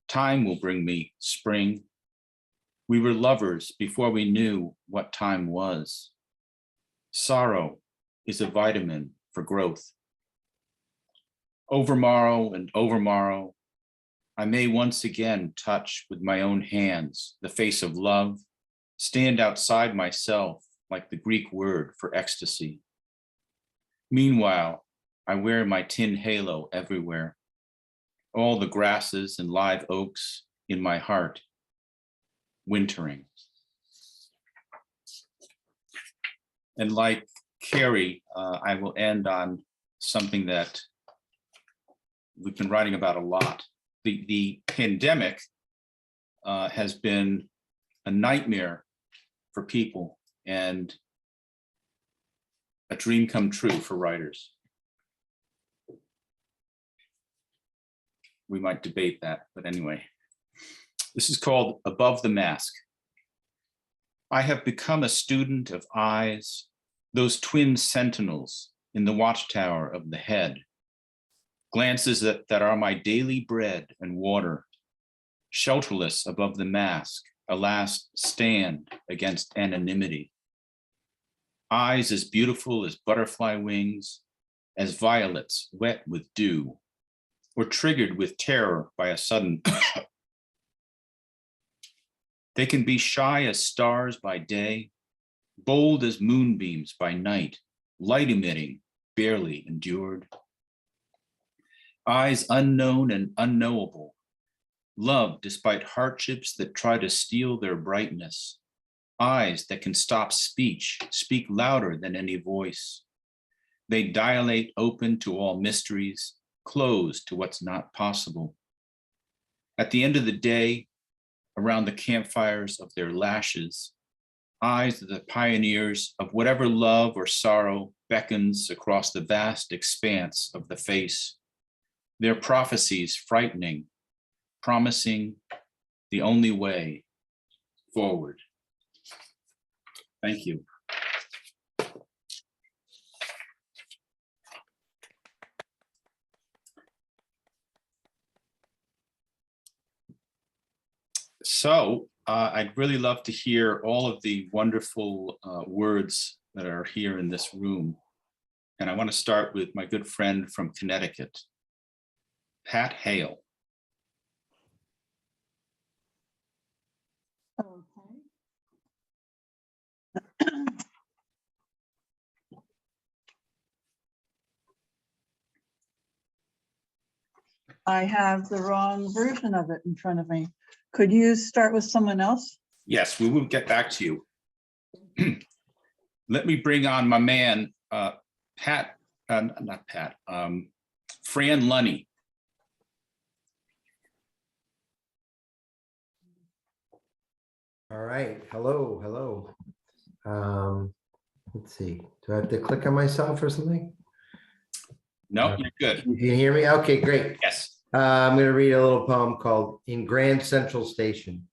A: Time will bring me spring. We were lovers before we knew what time was. Sorrow is a vitamin for growth. Overmorrow and overmorrow, I may once again touch with my own hands the face of love, stand outside myself like the Greek word for ecstasy. Meanwhile, I wear my tin halo everywhere, all the grasses and live oaks in my heart, wintering. And like Kerry, I will end on something that we've been writing about a lot. The pandemic has been a nightmare for people and a dream come true for writers. We might debate that, but anyway. This is called Above the Mask. I have become a student of eyes, those twin sentinels in the watchtower of the head. Glances that are my daily bread and water, shelterless above the mask, a last stand against anonymity. Eyes as beautiful as butterfly wings, as violets wet with dew. or triggered with terror by a sudden. They can be shy as stars by day, bold as moonbeams by night, light emitting, barely endured. Eyes unknown and unknowable, love despite hardships that try to steal their brightness. Eyes that can stop speech, speak louder than any voice. They dilate open to all mysteries, closed to what's not possible. At the end of the day, around the campfires of their lashes, eyes of the pioneers of whatever love or sorrow beckons across the vast expanse of the face. Their prophecies frightening, promising the only way forward. Thank you. So I'd really love to hear all of the wonderful words that are here in this room. And I want to start with my good friend from Connecticut, Pat Hale.
D: I have the wrong version of it in front of me. Could you start with someone else?
A: Yes, we will get back to you. Let me bring on my man, Pat, not Pat, Fran Lunny.
E: All right, hello. Let's see, do I have to click on myself or something?
A: No, you're good.
E: You can hear me? Okay, great.
A: Yes.
E: I'm going to read a little poem called In Grand Central Station.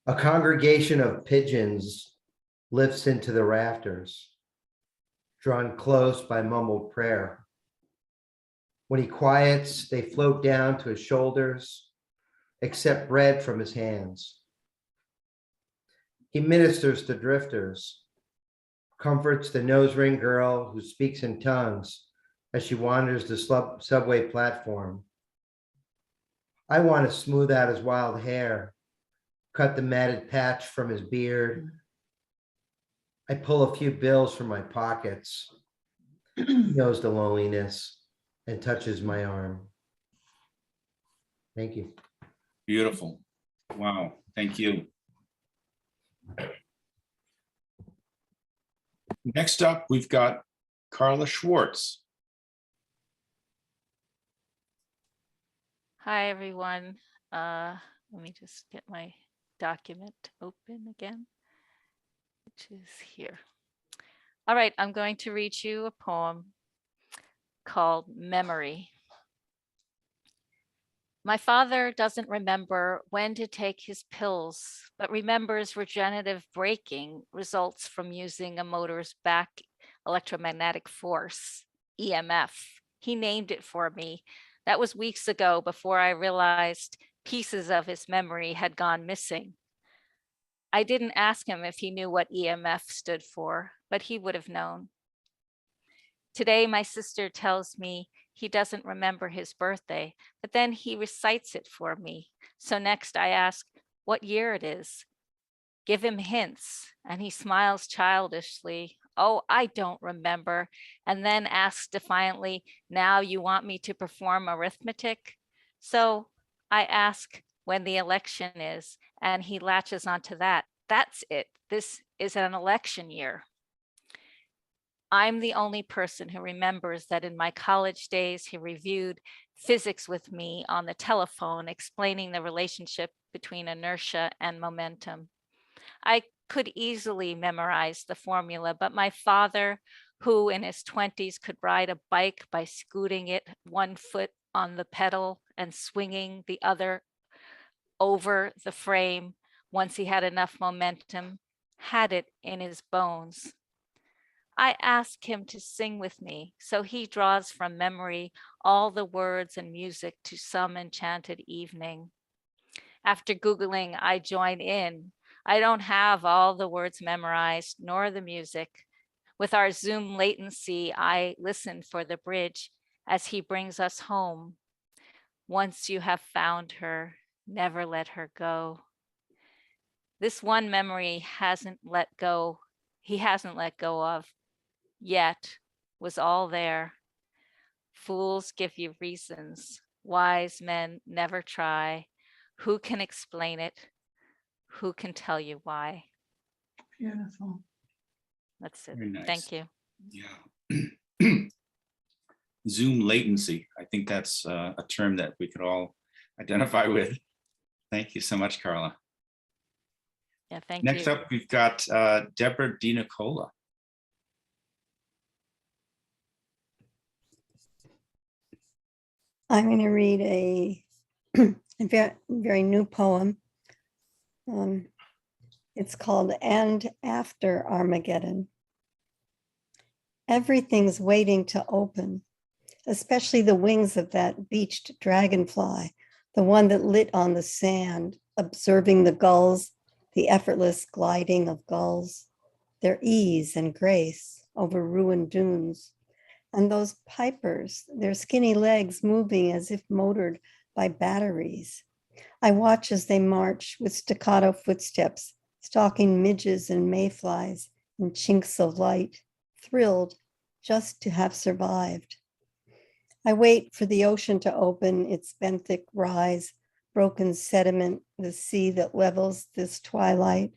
E: A congregation of pigeons lifts into the rafters, drawn close by mumbled prayer. When he quiets, they float down to his shoulders, accept bread from his hands. He ministers to drifters, comforts the nose ring girl who speaks in tongues as she wanders the subway platform. I want to smooth out his wild hair, cut the matted patch from his beard. I pull a few bills from my pockets. He knows the loneliness and touches my arm. Thank you.
A: Beautiful. Wow. Thank you. Next up, we've got Carla Schwartz.
F: Hi, everyone. Let me just get my document open again, which is here. All right, I'm going to read you a poem called Memory. My father doesn't remember when to take his pills, but remembers regenerative braking results from using a motor's back electromagnetic force, EMF. He named it for me. That was weeks ago before I realized pieces of his memory had gone missing. I didn't ask him if he knew what EMF stood for, but he would have known. Today, my sister tells me he doesn't remember his birthday, but then he recites it for me. So next I ask what year it is. Give him hints, and he smiles childishly. Oh, I don't remember. And then asks defiantly, now you want me to perform arithmetic? So I ask when the election is, and he latches onto that. That's it. This is an election year. I'm the only person who remembers that in my college days, he reviewed physics with me on the telephone, explaining the relationship between inertia and momentum. I could easily memorize the formula, but my father, who in his 20s could ride a bike by scooting it one foot on the pedal and swinging the other over the frame once he had enough momentum, had it in his bones. I ask him to sing with me, so he draws from memory all the words and music to some enchanted evening. After Googling, I join in. I don't have all the words memorized, nor the music. With our Zoom latency, I listen for the bridge as he brings us home. Once you have found her, never let her go. This one memory he hasn't let go of yet, was all there. Fools give you reasons, wise men never try. Who can explain it? Who can tell you why?
D: Beautiful.
F: That's it.
A: Very nice.
F: Thank you.
A: Yeah. Zoom latency. I think that's a term that we could all identify with. Thank you so much, Carla.
F: Yeah, thank
A: Next
F: you.
A: up, we've got Deborah DiNicola.
G: I'm going to read a very new poem. It's called And After Armageddon. Everything's waiting to open, especially the wings of that beached dragonfly, the one that lit on the sand, observing the gulls, the effortless gliding of gulls, their ease and grace over ruined dunes. And those pipers, their skinny legs moving as if motored by batteries. I watch as they march with staccato footsteps, stalking midges and mayflies in chinks of light, thrilled just to have survived. I wait for the ocean to open its benthic rise, broken sediment, the sea that levels this twilight.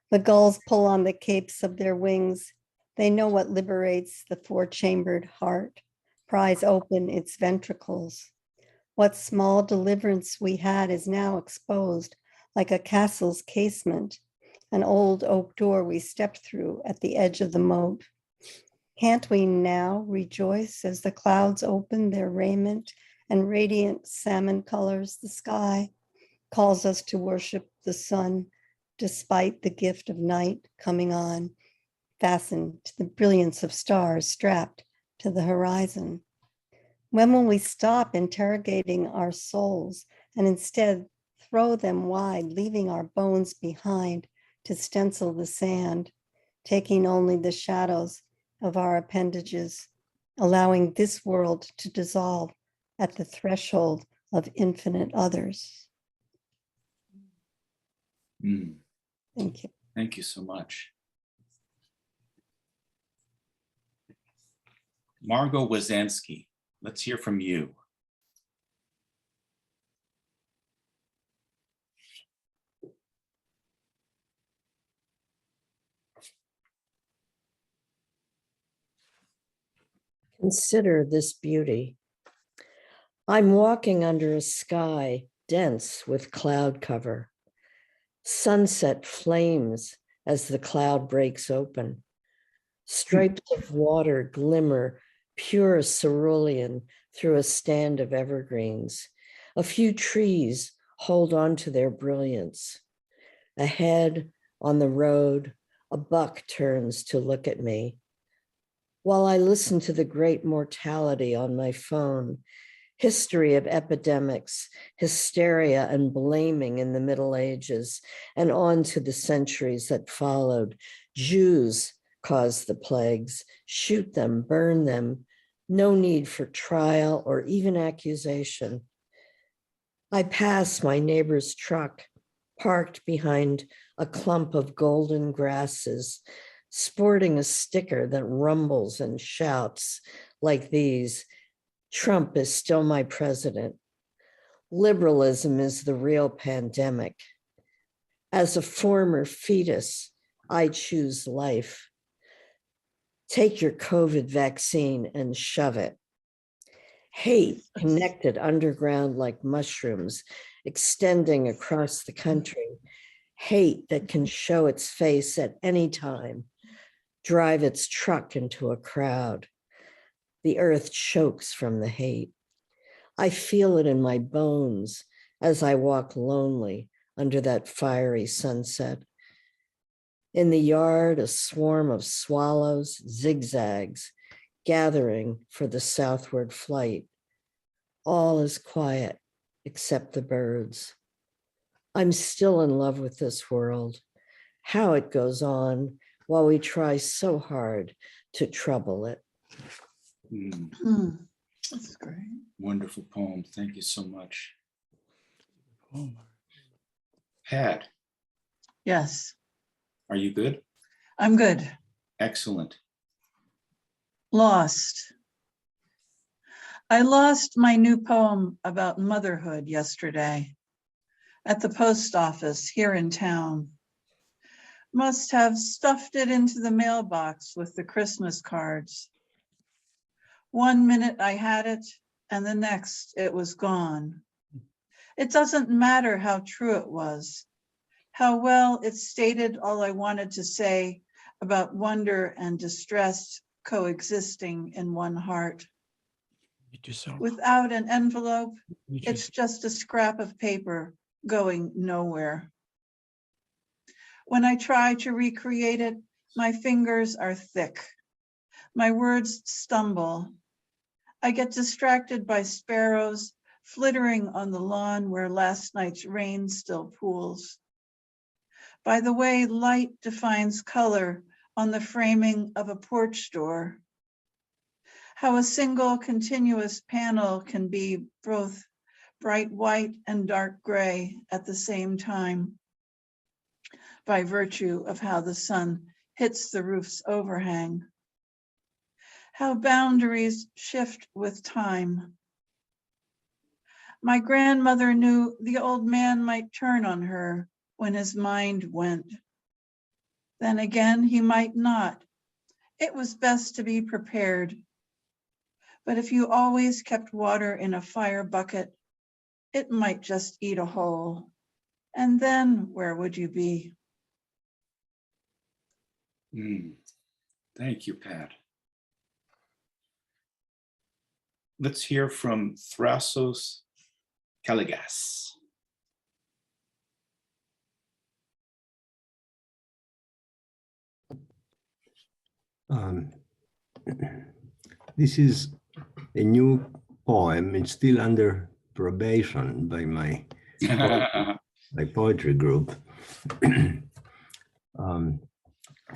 G: The gulls pull on the capes of their wings. They know what liberates the four-chambered heart, pries open its ventricles. What small deliverance we had is now exposed, like a castle's casement, an old oak door we stepped through at the edge of the moat. Can't we now rejoice as the clouds open their raiment and radiant salmon colors the sky, calls us to worship the sun, despite the gift of night coming on, fastened to the brilliance of stars strapped to the horizon? When will we stop interrogating our souls and instead throw them wide, leaving our bones behind to stencil the sand, taking only the shadows of our appendages, allowing this world to dissolve at the threshold of infinite others? Thank you.
A: Thank you so much. Margot Wazansky, let's hear from you.
H: Consider this beauty. I'm walking under a sky dense with cloud cover. Sunset flames as the cloud breaks open. Stripes of water glimmer pure cerulean through a stand of evergreens. A few trees hold on to their brilliance. Ahead on the road, a buck turns to look at me. While I listen to the great mortality on my phone, history of epidemics, hysteria and blaming in the Middle Ages, and on to the centuries that followed. Jews caused the plagues, shoot them, burn them, no need for trial or even accusation. I pass my neighbor's truck, parked behind a clump of golden grasses, sporting a sticker that rumbles and shouts like these: Trump is still my president. Liberalism is the real pandemic. As a former fetus, I choose life. Take your COVID vaccine and shove it. Hate connected underground like mushrooms, extending across the country. Hate that can show its face at any time, drive its truck into a crowd. The earth chokes from the hate. I feel it in my bones as I walk lonely under that fiery sunset. In the yard, a swarm of swallows zigzags, gathering for the southward flight. All is quiet except the birds. I'm still in love with this world, how it goes on while we try so hard to trouble it.
A: Mm.
D: Hmm. That's great.
A: Wonderful poem. Thank you so much. Pat,
D: Yes,
A: are you good?
D: I'm good.
A: Excellent.
D: Lost. I lost my new poem about motherhood yesterday at the post office here in town. Must have stuffed it into the mailbox with the Christmas cards. 1 minute I had it, and the next it was gone. It doesn't matter how true it was, how well it stated all I wanted to say about wonder and distress coexisting in one heart. Without an envelope, it's just a scrap of paper going nowhere. When I try to recreate it, my fingers are thick. My words stumble. I get distracted by sparrows flittering on the lawn where last night's rain still pools. By the way light defines color on the framing of a porch door. How a single continuous panel can be both bright white and dark gray at the same time, by virtue of how the sun hits the roof's overhang. How boundaries shift with time. My grandmother knew the old man might turn on her when his mind went. Then again, he might not. It was best to be prepared. But if you always kept water in a fire bucket, it might just eat a hole. And then where would you be?
A: Thank you, Pat. Let's hear from Thrasos Kaligas.
I: This is a new poem. It's still under probation by my poetry group.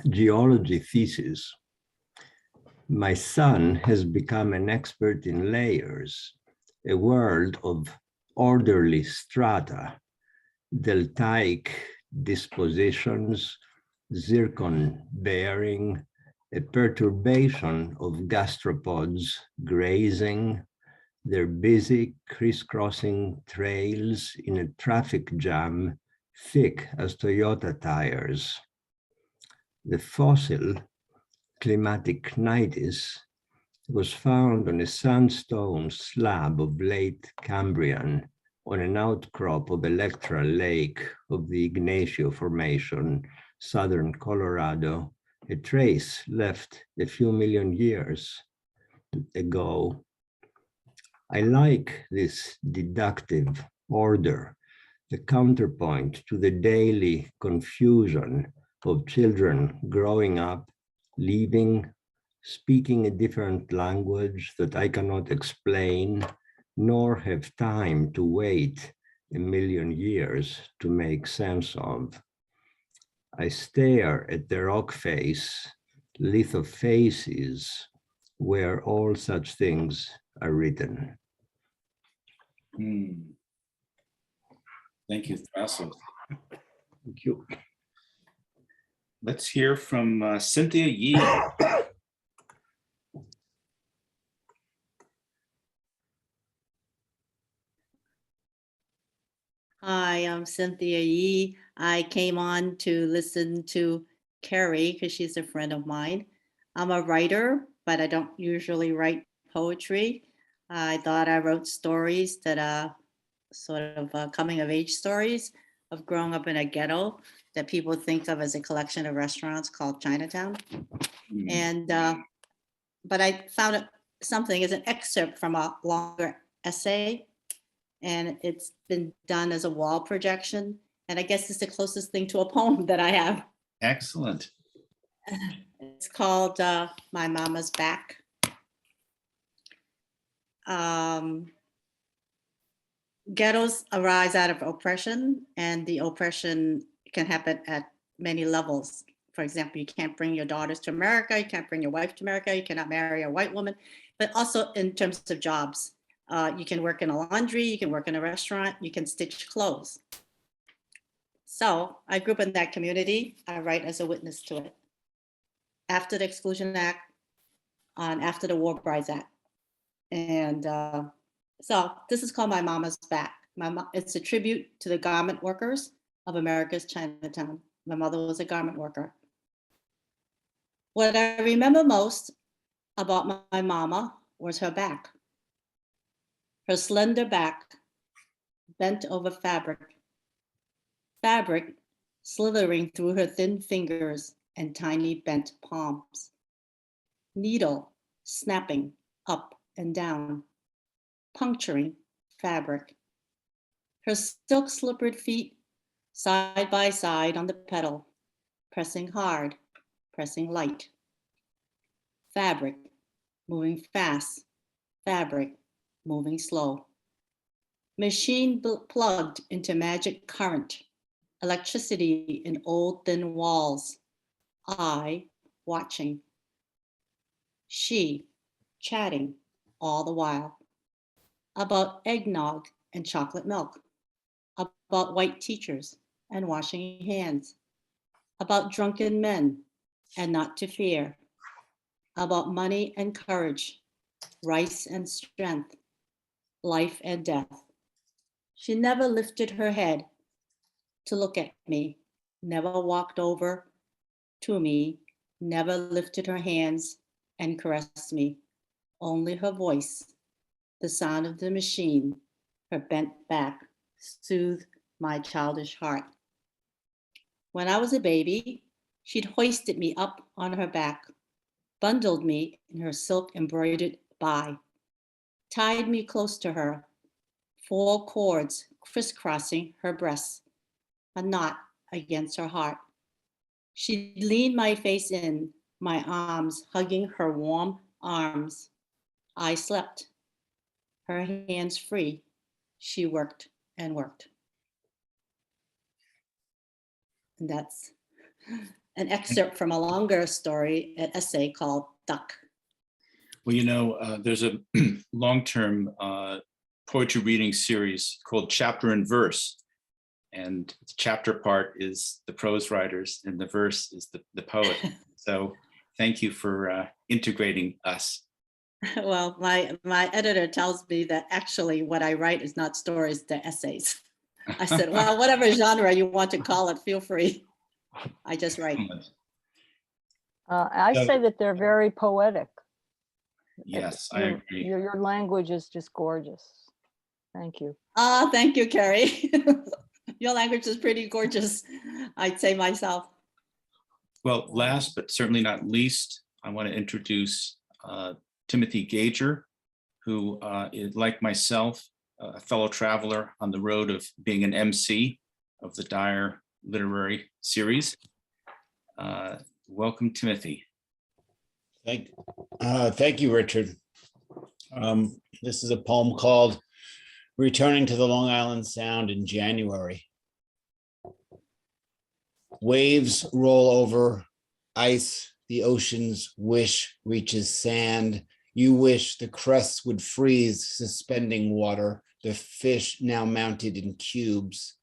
I: Geology thesis. My son has become an expert in layers, a world of orderly strata, deltaic dispositions, zircon bearing, a perturbation of gastropods grazing, their busy crisscrossing trails in a traffic jam thick as Toyota tires. The fossil climatic nidus was found on a sandstone slab of late Cambrian on an outcrop of Electra Lake of the Ignacio Formation, southern Colorado, a trace left a few million years ago. I like this deductive order, the counterpoint to the daily confusion of children growing up, leaving, speaking a different language that I cannot explain, nor have time to wait a million years to make sense of. I stare at the rock face, lithofaces, where all such things are written.
A: Thank you, Thrasos.
I: Thank you.
A: Let's hear from Cynthia Yee.
C: Hi, I'm Cynthia Yee. I came on to listen to Kerry because she's a friend of mine. I'm a writer, but I don't usually write poetry. I thought I wrote stories that are sort of coming of age stories of growing up in a ghetto that people think of as a collection of restaurants called Chinatown. And, but I found something as an excerpt from a longer essay, and it's been done as a wall projection. And I guess it's the closest thing to a poem that I have.
A: Excellent.
C: It's called My Mama's Back. Ghettos arise out of oppression, and the oppression can happen at many levels. for example, you can't bring your daughters to America, you can't bring your wife to America, you cannot marry a white woman, but also in terms of jobs. You can work in a laundry, you can work in a restaurant, you can stitch clothes. So I grew up in that community. I write as a witness to it. After the Exclusion Act and after the War Brides Act. And so this is called My Mama's Back. It's a tribute to the garment workers of America's Chinatown. My mother was a garment worker. What I remember most about my mama was her back. Her slender back bent over fabric slithering through her thin fingers and tiny bent palms. Needle snapping up and down, puncturing fabric. Her silk slippered feet side by side on the pedal, pressing hard, pressing light. Fabric moving fast, fabric moving slow. Machine plugged into magic current, electricity in old thin walls. I watching. She chatting all the while about eggnog and chocolate milk, about white teachers and washing hands, about drunken men and not to fear, about money and courage, rice and strength, life and death. She never lifted her head to look at me, never walked over to me, never lifted her hands and caressed me. Only her voice, the sound of the machine, her bent back, soothed my childish heart. When I was a baby, she'd hoisted me up on her back, bundled me in her silk embroidered bag, tied me close to her, 4 cords crisscrossing her breasts, a knot against her heart. She'd lean my face in, my arms hugging her warm arms. I slept, her hands free. She worked and worked. And that's an excerpt from a longer story, an essay called Duck.
A: Well, you know, there's a long-term poetry reading series called Chapter and Verse. And the chapter part is the prose writers and the verse is the poet. So thank you for integrating us.
C: Well, my editor tells me that actually what I write is not stories, they're essays. I said, well, whatever genre you want to call it, feel free. I just write.
B: I
A: So-
B: say that they're very poetic.
A: Yes, I
B: Your-
A: agree.
B: Your language is just gorgeous. Thank you.
C: Thank you, Kerry. Your language is pretty gorgeous, I'd say myself.
A: Well, last but certainly not least, I want to introduce Timothy Gager, who is like myself, a fellow traveler on the road of being an MC of the Dyer Literary Series. Welcome, Timothy.
J: Thank you, Richard. This is a poem called Returning to the Long Island Sound in January. Waves roll over ice, the ocean's wish reaches sand. You wish the crests would freeze, suspending water, the fish now mounted in cubes.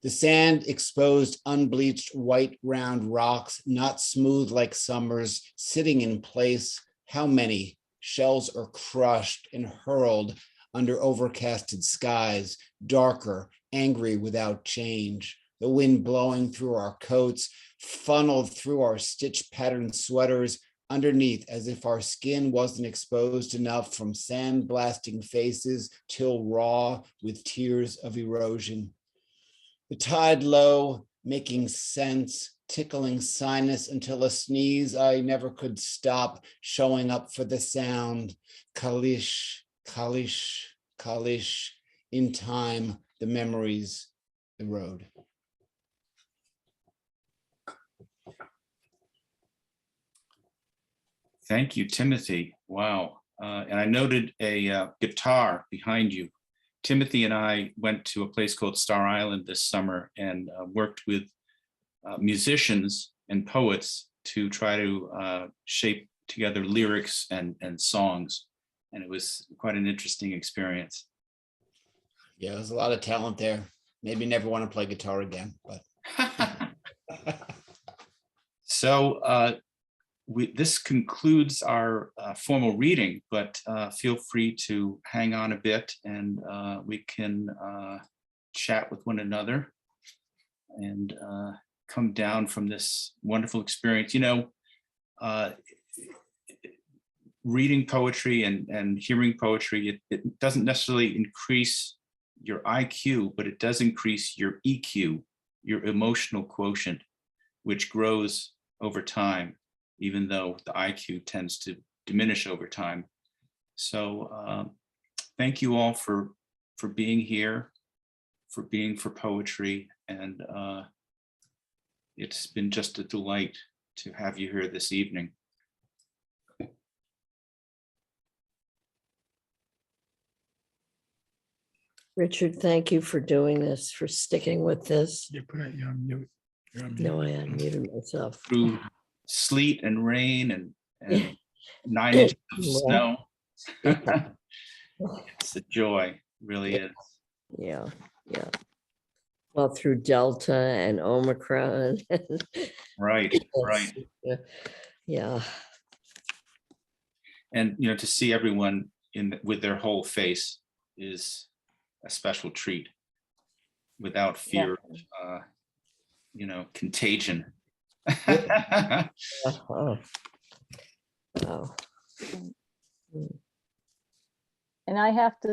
J: The sand exposed unbleached white round rocks, not smooth like summer's, sitting in place. How many shells are crushed and hurled under overcasted skies, darker, angry without change. The wind blowing through our coats, funneled through our stitch patterned sweaters, underneath as if our skin wasn't exposed enough from sand blasting faces till raw with tears of erosion. The tide low, making sense, tickling sinus until a sneeze I never could stop, showing up for the sound. Kalish, kalish, kalish. In time, the memories erode.
A: Thank you, Timothy. Wow. And I noted a guitar behind you. Timothy and I went to a place called Star Island this summer and worked with musicians and poets to try to shape together lyrics and songs. And it was quite an interesting experience.
J: Yeah, there's a lot of talent there. Maybe never want to play guitar again, but.
A: So this concludes our formal reading, but feel free to hang on a bit and we can chat with one another and come down from this wonderful experience. You know, reading poetry and hearing poetry, it doesn't necessarily increase your IQ, but it does increase your EQ, your emotional quotient, which grows over time, even though the IQ tends to diminish over time. So thank you all for being here, for being for poetry. And it's been just a delight to have you here this evening.
H: Richard, thank you for doing this, for sticking with this.
K: You put it, you're on mute. You're on mute.
H: No, I unmuted myself.
A: Through sleet and rain and
H: Yeah.
A: 9 inches of
H: Well,
A: snow.
H: yeah.
A: It's a joy, really is.
H: Yeah, yeah. Well, through Delta and Omicron.
A: Right, right.
H: Yeah,
A: And you know, to see everyone with their whole face is a special treat, without fear of you know, contagion.
H: oh. Wow.
B: And I have to